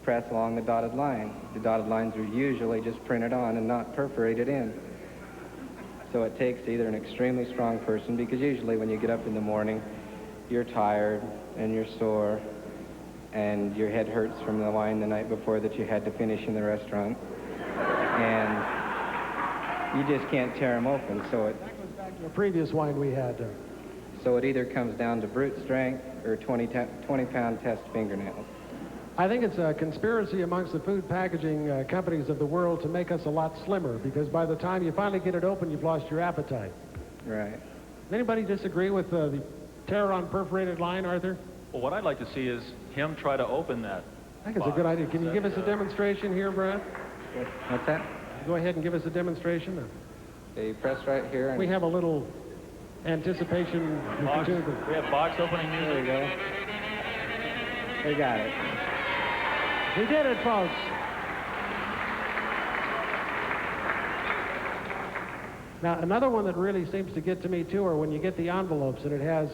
press along the dotted line. The dotted lines are usually just printed on and not perforated in. So it takes either an extremely strong person, because usually when you get up in the morning, you're tired and you're sore and your head hurts from the wine the night before that you had to finish in the restaurant. And you just can't tear them open, so it... That goes back to the previous wine we had. So it either comes down to brute strength or 20-pound test fingernails. I think it's a conspiracy amongst the food packaging companies of the world to make us a lot slimmer, because by the time you finally get it open, you've lost your appetite. Right. Anybody disagree with the tear on perforated line, Arthur? Well, what I'd like to see is him try to open that. I think it's a good idea. Can you give us a demonstration here, Brad? What's that? Go ahead and give us a demonstration. You press right here. And we have a little anticipation. Box. We have box opening music. There you go. They got it. We did it, folks. Now, another one that really seems to get to me, too, are when you get the envelopes and it has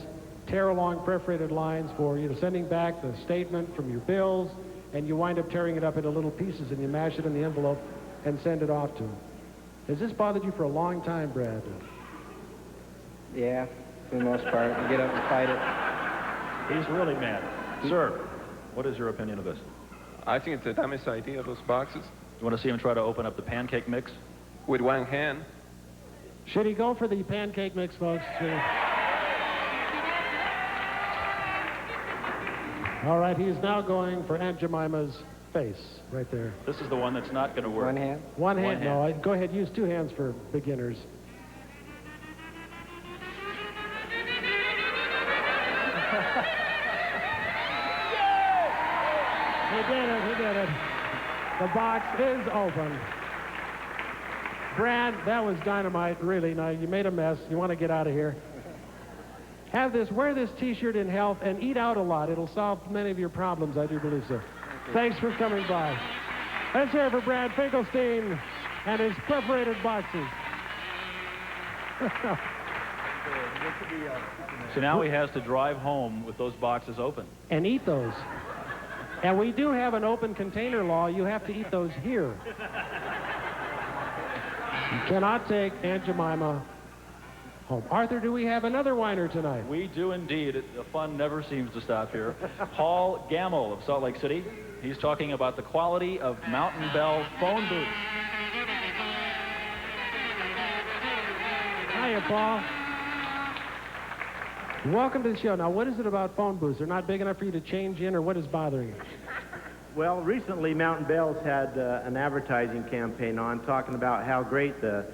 tear-along perforated lines for, sending back the statement from your bills, and you wind up tearing it up into little pieces and you mash it in the envelope and send it off to them. Has this bothered you for a long time, Brad? Yeah, for the most part. You get up and fight it. He's really mad. Sir, what is your opinion of this? I think it's a dumbest idea, those boxes. You want to see him try to open up the pancake mix? With one hand. Should he go for the pancake mix, folks? All right, he's now going for Aunt Jemima's face, right there. This is the one that's not going to work. One hand? One hand? No, go ahead, use 2 hands for beginners. He did it. The box is open. Brad, that was dynamite, really. Now, you made a mess. You want to get out of here. Have this, wear this T-shirt in health, and eat out a lot. It'll solve many of your problems, I do believe so. Thanks for coming by. Let's hear it for Brad Finkelstein and his perforated boxes. So now he has to drive home with those boxes open. And eat those. And we do have an open container law. You have to eat those here. You cannot take Aunt Jemima home. Arthur, do we have another whiner tonight? We do indeed. The fun never seems to stop here. Paul Gamble of Salt Lake City. He's talking about the quality of Mountain Bell phone booths. Hiya, Paul. Welcome to the show. Now, what is it about phone booths? They're not big enough for you to change in, or what is bothering you? Well, recently Mountain Bell's had an advertising campaign on talking about how great the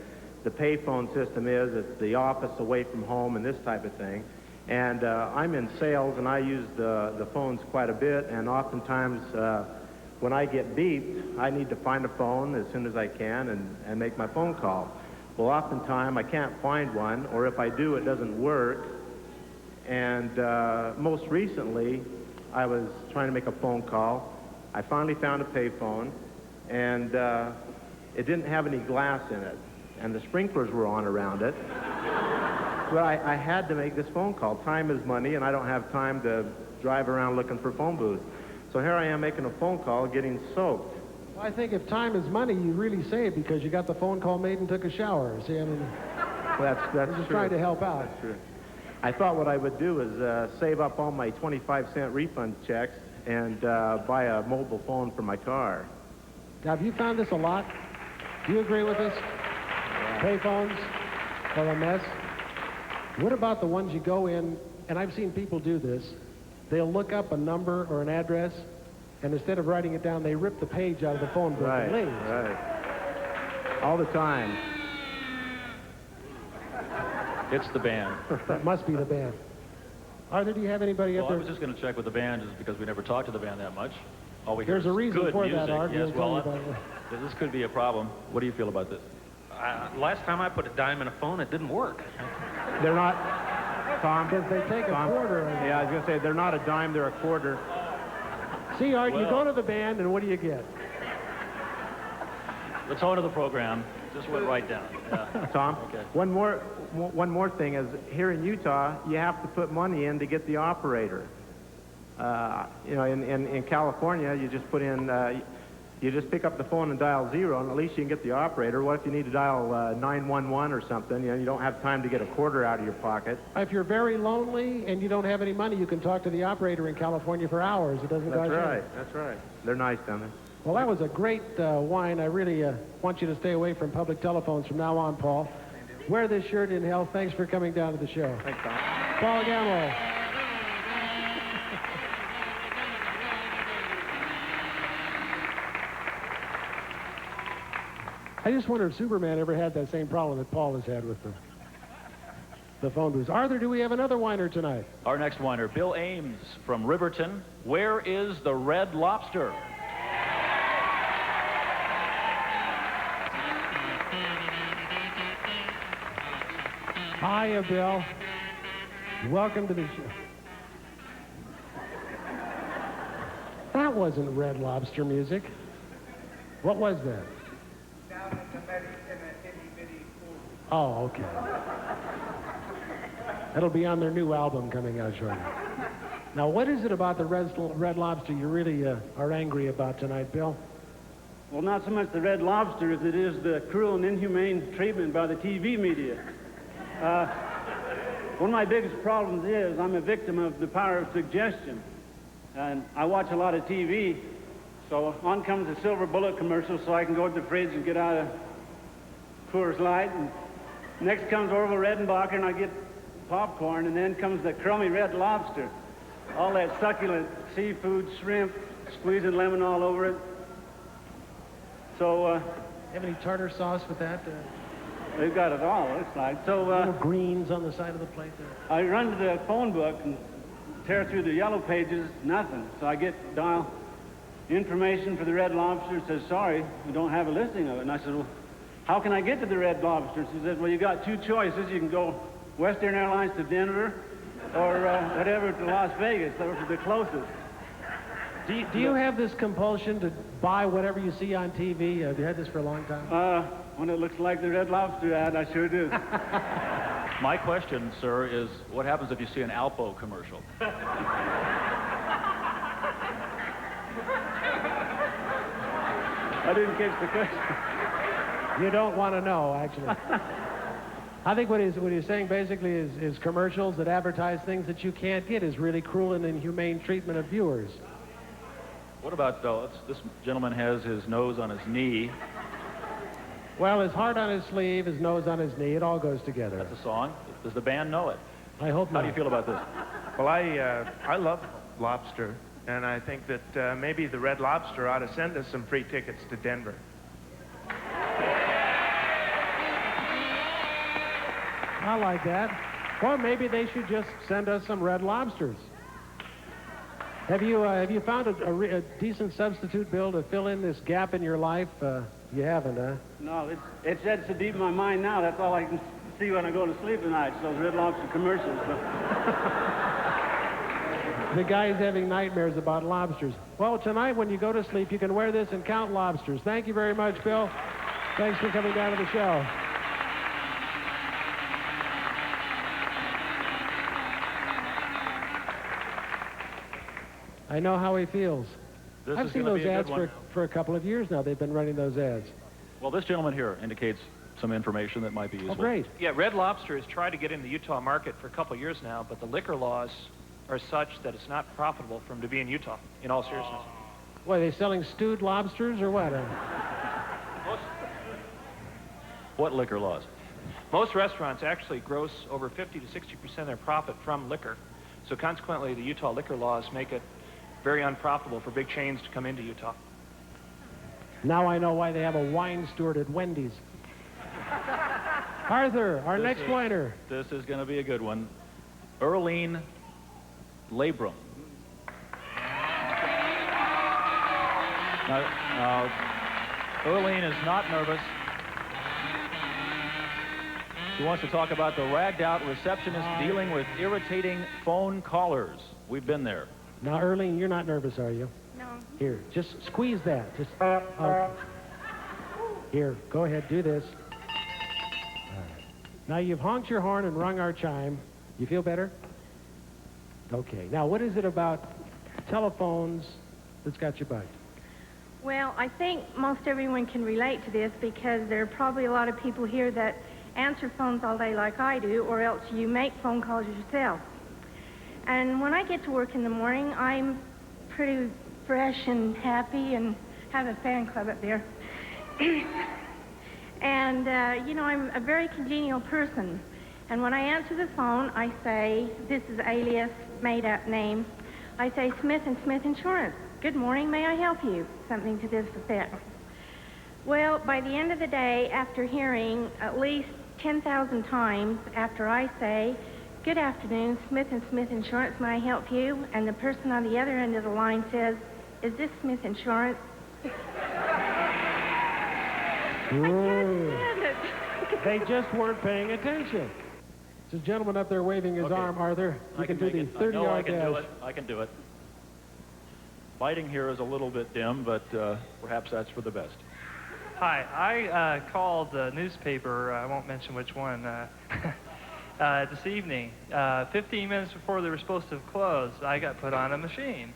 payphone system is at the office, away from home, and this type of thing. And I'm in sales, and I use the phones quite a bit, and oftentimes when I get beeped, I need to find a phone as soon as I can and make my phone call. Well, oftentimes I can't find one, or if I do, it doesn't work. And most recently, I was trying to make a phone call. I finally found a payphone, and it didn't have any glass in it, and the sprinklers were on around it. But I had to make this phone call. Time is money, and I don't have time to drive around looking for phone booths. So here I am making a phone call, getting soaked. Well, I think if time is money, you really save because you got the phone call made and took a shower. See, I mean, well, that's just true. trying to help out. That's true. I thought what I would do is save up all my 25-cent refund checks and buy a mobile phone for my car. Now, have you found this a lot? Do you agree with this? Payphones are a mess. What about the ones you go in, and I've seen people do this, they'll look up a number or an address, and instead of writing it down, they rip the page out of the phone book and leave. Right. All the time. It's the band. That must be the band. Arthur, do you have anybody up Well, there? I was just going to check with the band just because we never talked to the band that much. All we hear There's is a reason good for music. that, Art. Yes, We'll tell well, you about it. this could be a problem. What do you feel about this? Last time I put a dime in a phone, it didn't work. They're not, Tom. Because they take a quarter. Yeah, I was going to say, they're not a dime, they're a quarter. See, Art, you Well. go to the band, and what do you get? The tone of the program just went right down. Yeah. Tom, Okay. one more thing is, here in Utah, you have to put money in to get the operator. You know, in California, you just put in, you just pick up the phone and dial 0, and at least you can get the operator. What if you need to dial 911 or something? You know, you don't have time to get a quarter out of your pocket. If you're very lonely and you don't have any money, you can talk to the operator in California for hours. It doesn't cost you. That's right. They're nice down there. Well, that was a great wine. I really want you to stay away from public telephones from now on, Paul. Wear this shirt in health. Thanks for coming down to the show. Thanks, Tom. Paul Gamble. I just wonder if Superman ever had that same problem that Paul has had with the phone booths. Arthur, do we have another whiner tonight? Our next whiner, Bill Ames from Riverton. Where is the Red Lobster? Hiya, Bill. Welcome to the show. That wasn't Red Lobster music. What was that? Oh, okay. That'll be on their new album coming out shortly. Now, what is it about the Red Lobster you really are angry about tonight, Bill? Well, not so much the Red Lobster as it is the cruel and inhumane treatment by the TV media. One of my biggest problems is I'm a victim of the power of suggestion. And I watch a lot of TV, so on comes the Silver Bullet commercial so I can go to the fridge and get out a Coors Light and Next comes Orville Redenbacher, and I get popcorn, and then comes the crummy Red Lobster. All that succulent seafood, shrimp, squeezing lemon all over it. So, have any tartar sauce with that? They've got it all, it looks like. So, little greens on the side of the plate there. I run to the phone book and tear through the yellow pages, nothing. So I dial information for the Red Lobster. It says, sorry, we don't have a listing of it. And I said, well, how can I get to the Red Lobster? She said, well, you got two choices. You can go Western Airlines to Denver or whatever to Las Vegas. Those are the closest. Do you have this compulsion to buy whatever you see on TV? Have you had this for a long time? When it looks like the Red Lobster ad, I sure do. My question, sir, is what happens if you see an Alpo commercial? I didn't catch the question. You don't want to know, actually. I think what he's saying basically is commercials that advertise things that you can't get is really cruel and inhumane treatment of viewers. What about, this gentleman has his nose on his knee. Well, his heart on his sleeve, his nose on his knee, it all goes together. That's a song. Does the band know it? I hope not. How do you feel about this? Well, I love lobster, and I think that maybe the Red Lobster ought to send us some free tickets to Denver. I like that. Or maybe they should just send us some Red Lobsters. Have you found a decent substitute, Bill, to fill in this gap in your life? You haven't, huh? No, it's etched so deep in my mind now. That's all I can see when I go to sleep at night. Those Red Lobster commercials. The guy's having nightmares about lobsters. Well, tonight when you go to sleep, you can wear this and count lobsters. Thank you very much, Bill. Thanks for coming down to the show. I know how he feels. I've seen those ads for a couple of years now. They've been running those ads. Well, this gentleman here indicates some information that might be useful. Oh, great. Yeah, Red Lobster has tried to get in the Utah market for a couple of years now, but the liquor laws are such that it's not profitable for them to be in Utah, in all seriousness. What, are they selling stewed lobsters or what? What liquor laws? Most restaurants actually gross over 50 to 60% of their profit from liquor. So consequently, the Utah liquor laws make it very unprofitable for big chains to come into Utah. Now I know why they have a wine steward at Wendy's. Arthur, our next whiner. This is going to be a good one. Earlene Labrum. Now, Earlene is not nervous. She wants to talk about the ragged-out receptionist dealing with irritating phone callers. We've been there. Now, Earlene, you're not nervous, are you? No. Here, just squeeze that. Just okay. Here, go ahead, do this. All right. Now, you've honked your horn and rung our chime. You feel better? Okay. Now, what is it about telephones that's got you bugged? Well, I think most everyone can relate to this because there are probably a lot of people here that answer phones all day like I do, or else you make phone calls yourself. And when I get to work in the morning, I'm pretty fresh and happy and have a fan club up there. And, you know, I'm a very congenial person. And when I answer the phone, I say, this is alias, made-up name. I say, Smith & Smith Insurance. Good morning, may I help you? Something to this effect. Well, by the end of the day, after hearing at least 10,000 times after I say, good afternoon, Smith & Smith Insurance, may I help you? And the person on the other end of the line says, is this Smith Insurance? They just weren't paying attention. There's a gentleman up there waving his arm, Arthur. You can do the 30-yard dash. I can do it. Lighting here is a little bit dim, but perhaps that's for the best. Hi, I called the newspaper, I won't mention which one, this evening. 15 minutes before they were supposed to have closed, I got put on a machine.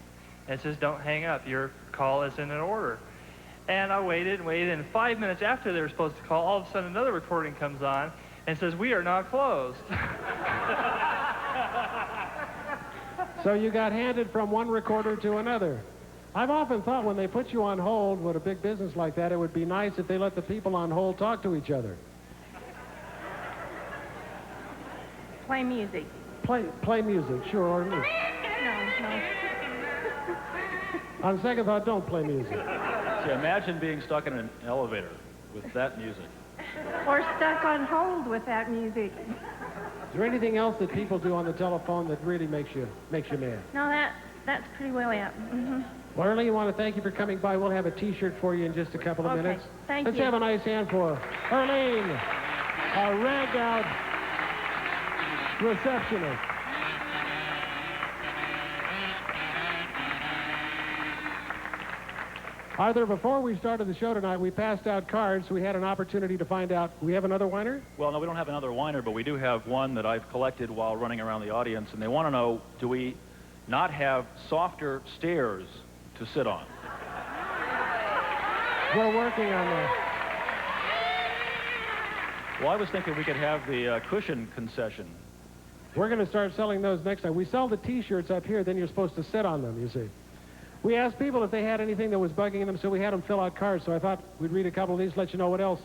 It says, don't hang up, your call is in an order. And I waited and waited, and 5 minutes after they were supposed to call, all of a sudden another recording comes on and says, we are not closed. So you got handed from one recorder to another. I've often thought when they put you on hold with a big business like that, it would be nice if they let the people on hold talk to each other. Play music. Play music, sure, or me. No. On second thought, don't play music. See, imagine being stuck in an elevator with that music. Or stuck on hold with that music. Is there anything else that people do on the telephone that really makes you mad? No, that's pretty well it. Mm-hmm. Well, Arlene, I want to thank you for coming by. We'll have a T-shirt for you in just a couple of Okay, minutes. thank Let's you. have a nice hand for Arlene, our ragged out receptionist. Arthur, before we started the show tonight, we passed out cards, so we had an opportunity to find out. We have another whiner? Well, no, we don't have another whiner, but we do have one that I've collected while running around the audience, and they want to know, do we not have softer stairs to sit on? We're working on that. Well, I was thinking we could have the cushion concession. We're going to start selling those next time. We sell the T-shirts up here, then you're supposed to sit on them, you see. We asked people if they had anything that was bugging them, so we had them fill out cards. So I thought we'd read a couple of these, let you know what else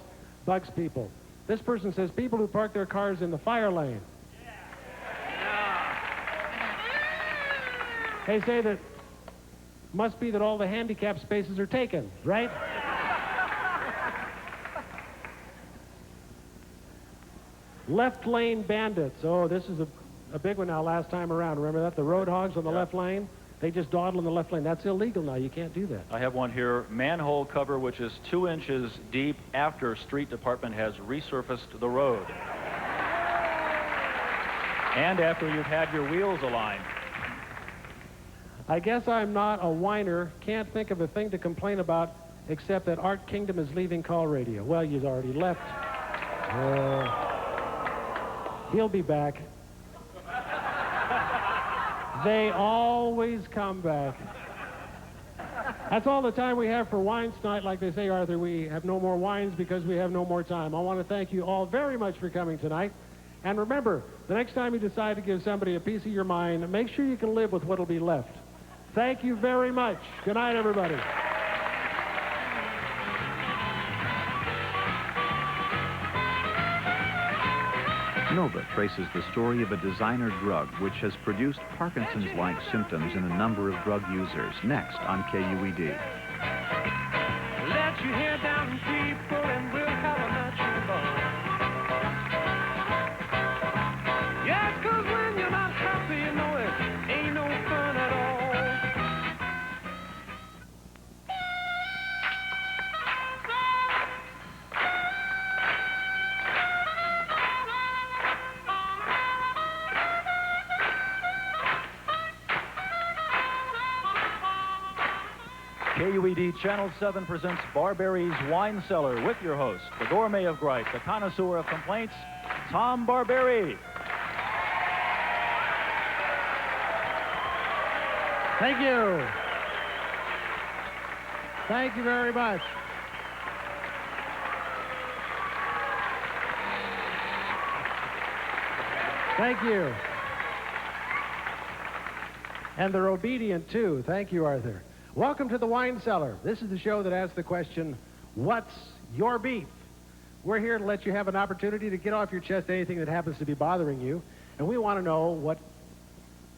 bugs people. This person says people who park their cars in the fire lane. They say that must be that all the handicap spaces are taken, right? Left lane bandits. Oh, this is a big one now last time around. Remember that? The road hogs on the left lane? They just dawdle in the left lane. That's illegal now. You can't do that. I have one here. Manhole cover which is 2 inches deep after street department has resurfaced the road. And after you've had your wheels aligned. I guess I'm not a whiner. Can't think of a thing to complain about except that Art Kingdom is leaving call radio. Well, you've already left. He'll be back. They always come back. That's all the time we have for wines tonight. Like they say, Arthur, we have no more wines because we have no more time. I want to thank you all very much for coming tonight. And remember, the next time you decide to give somebody a piece of your mind, make sure you can live with what'll be left. Thank you very much. Good night, everybody. Nova traces the story of a designer drug which has produced Parkinson's-like symptoms in a number of drug users. Next on KUED. Let your hair down, people, and we'll have a natural ball. Yes, 'cause when you're not happy, you know it ain't no fun at all. KUED Channel 7 presents Barberry's Wine Cellar with your host, the gourmet of gripe, the connoisseur of complaints, Tom Barberry. Thank you. Thank you very much. Thank you. And they're obedient, too. Thank you, Arthur. Welcome to the Wine Cellar. This is the show that asks the question, what's your beef? We're here to let you have an opportunity to get off your chest anything that happens to be bothering you. And we want to know what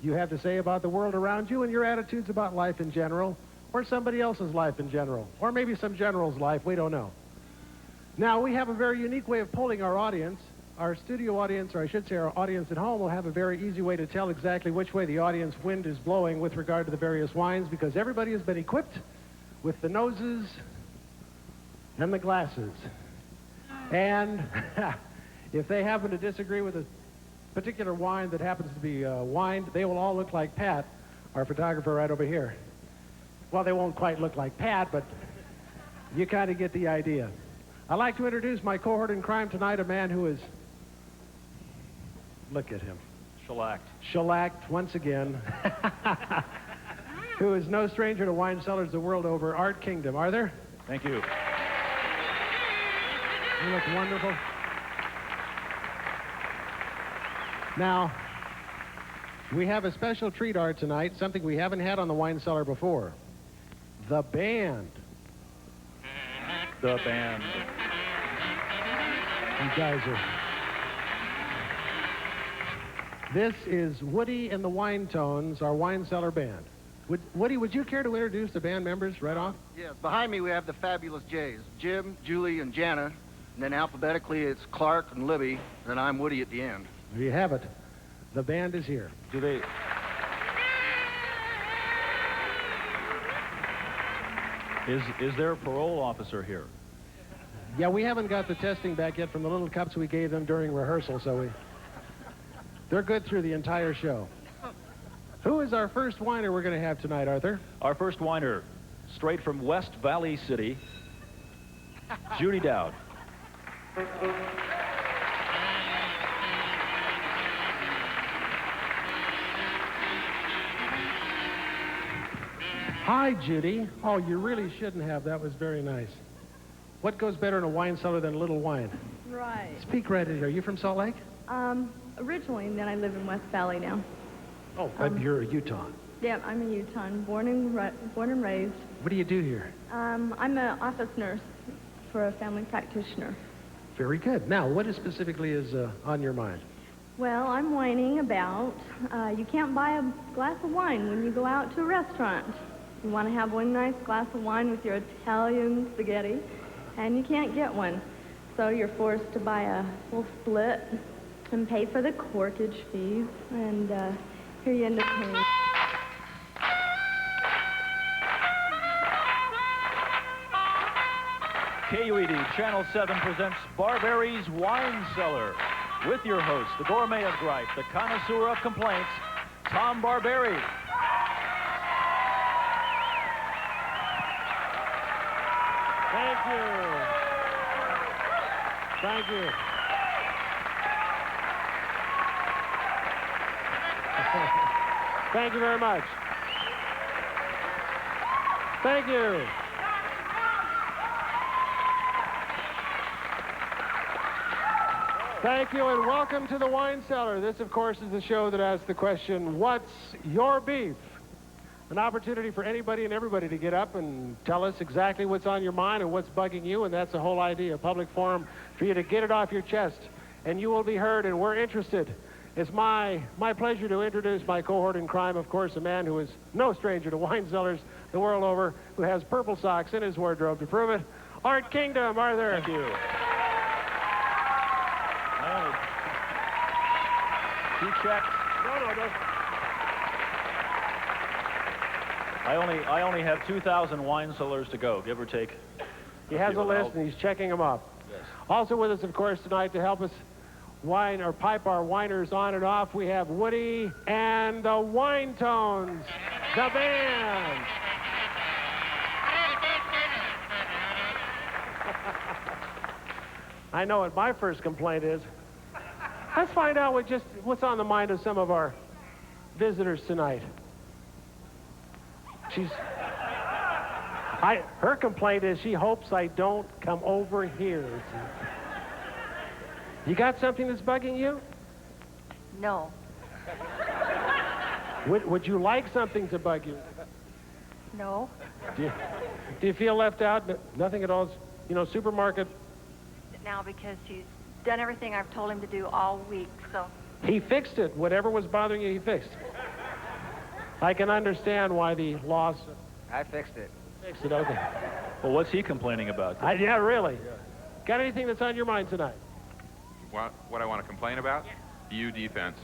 you have to say about the world around you and your attitudes about life in general, or somebody else's life in general, or maybe some general's life. We don't know. Now, we have a very unique way of polling our audience. Our studio audience, or I should say our audience at home, will have a very easy way to tell exactly which way the audience wind is blowing with regard to the various wines, because everybody has been equipped with the noses and the glasses. And if they happen to disagree with a particular wine that happens to be wined, they will all look like Pat, our photographer right over here. Well, they won't quite look like Pat, but you kind of get the idea. I'd like to introduce my cohort in crime tonight, a man who is... Look at him. Shellacked. Shellacked once again. Who is no stranger to wine cellars the world over, Art Kingdom. Arthur? Thank you. You look wonderful. Now, we have a special treat, Art, tonight, something we haven't had on the Wine Cellar before. The band. The band. You guys are... This is Woody and the Wine Tones, our wine cellar band. Woody, would you care to introduce the band members right off? Yes, behind me we have the Fabulous Jays, Jim, Julie, and Jana. And then alphabetically it's Clark and Libby, and I'm Woody at the end. There you have it. The band is here. Do they... Is there a parole officer here? Yeah, we haven't got the testing back yet from the little cups we gave them during rehearsal, so they're good through the entire show. Who is our first whiner we're going to have tonight, Arthur? Our first whiner, straight from West Valley City, Judy Dowd. Hi, Judy. Oh, you really shouldn't have. That was very nice. What goes better in a wine cellar than a little wine? Right. Speak right in here. Are you from Salt Lake? Originally, and then I live in West Valley now. Oh, you're a Utah. Yeah, I'm a Utah, born and raised. What do you do here? I'm an office nurse for a family practitioner. Very good. Now, what specifically is on your mind? Well, I'm whining about you can't buy a glass of wine when you go out to a restaurant. You want to have one nice glass of wine with your Italian spaghetti, and you can't get one. So you're forced to buy a full split and pay for the corkage fees, and here you end up paying. KUED Channel 7 presents Barberry's Wine Cellar with your host, the gourmet of gripe, the connoisseur of complaints, Tom Barberry. Thank you. Thank you. Thank you very much. Thank you. Thank you, and welcome to the Wine Cellar. This, of course, is the show that asks the question, what's your beef? An opportunity for anybody and everybody to get up and tell us exactly what's on your mind and what's bugging you, and that's the whole idea, a public forum for you to get it off your chest, and you will be heard, and we're interested. It's my pleasure to introduce my cohort in crime, of course, a man who is no stranger to wine cellars the world over, who has purple socks in his wardrobe to prove it. Art Kingdom, Arthur. Thank you. Two checks. No. I only have 2,000 wine cellars to go, give or take. He has a list, and he's checking them up. Yes. Also with us, of course, tonight to help us wine or pipe our whiners on and off, we have Woody and the Wine Tones, the band. I know what my first complaint is. Let's find out what's on the mind of some of our visitors tonight. Her complaint is she hopes I don't come over here. You got something that's bugging you? No. Would you like something to bug you? No. Do you feel left out? Nothing at all? You know, supermarket? Now, because he's done everything I've told him to do all week, so. He fixed it. Whatever was bothering you, he fixed. I can understand why the loss. I fixed it. Fixed it, okay. Well, what's he complaining about? Yeah, really. Got anything that's on your mind tonight? What I want to complain about? You defense.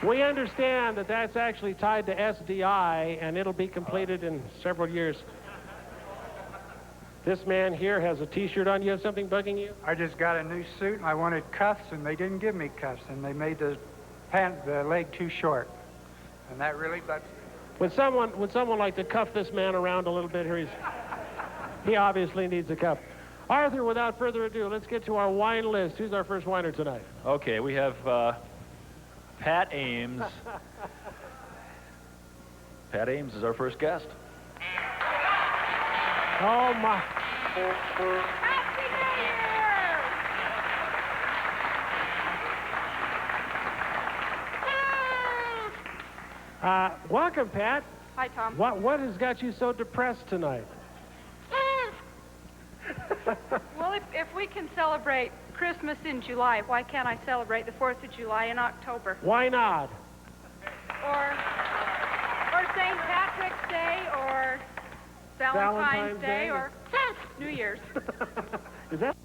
We understand that that's actually tied to SDI, and it'll be completed in several years. This man here has a T-shirt on. You have something bugging you? I just got a new suit, and I wanted cuffs, and they didn't give me cuffs, and they made the leg too short, and that really bugs me. Would someone like to cuff this man around a little bit here? He obviously needs a cuff. Arthur, without further ado, let's get to our wine list. Who's our first whiner tonight? Okay, we have Pat Ames. Pat Ames is our first guest. Oh, my. Welcome, Pat. Hi, Tom. What has got you so depressed tonight? if we can celebrate Christmas in July, why can't I celebrate the 4th of July in October? Why not? Or St. Patrick's Day, or Valentine's Day, or New Year's. Is that...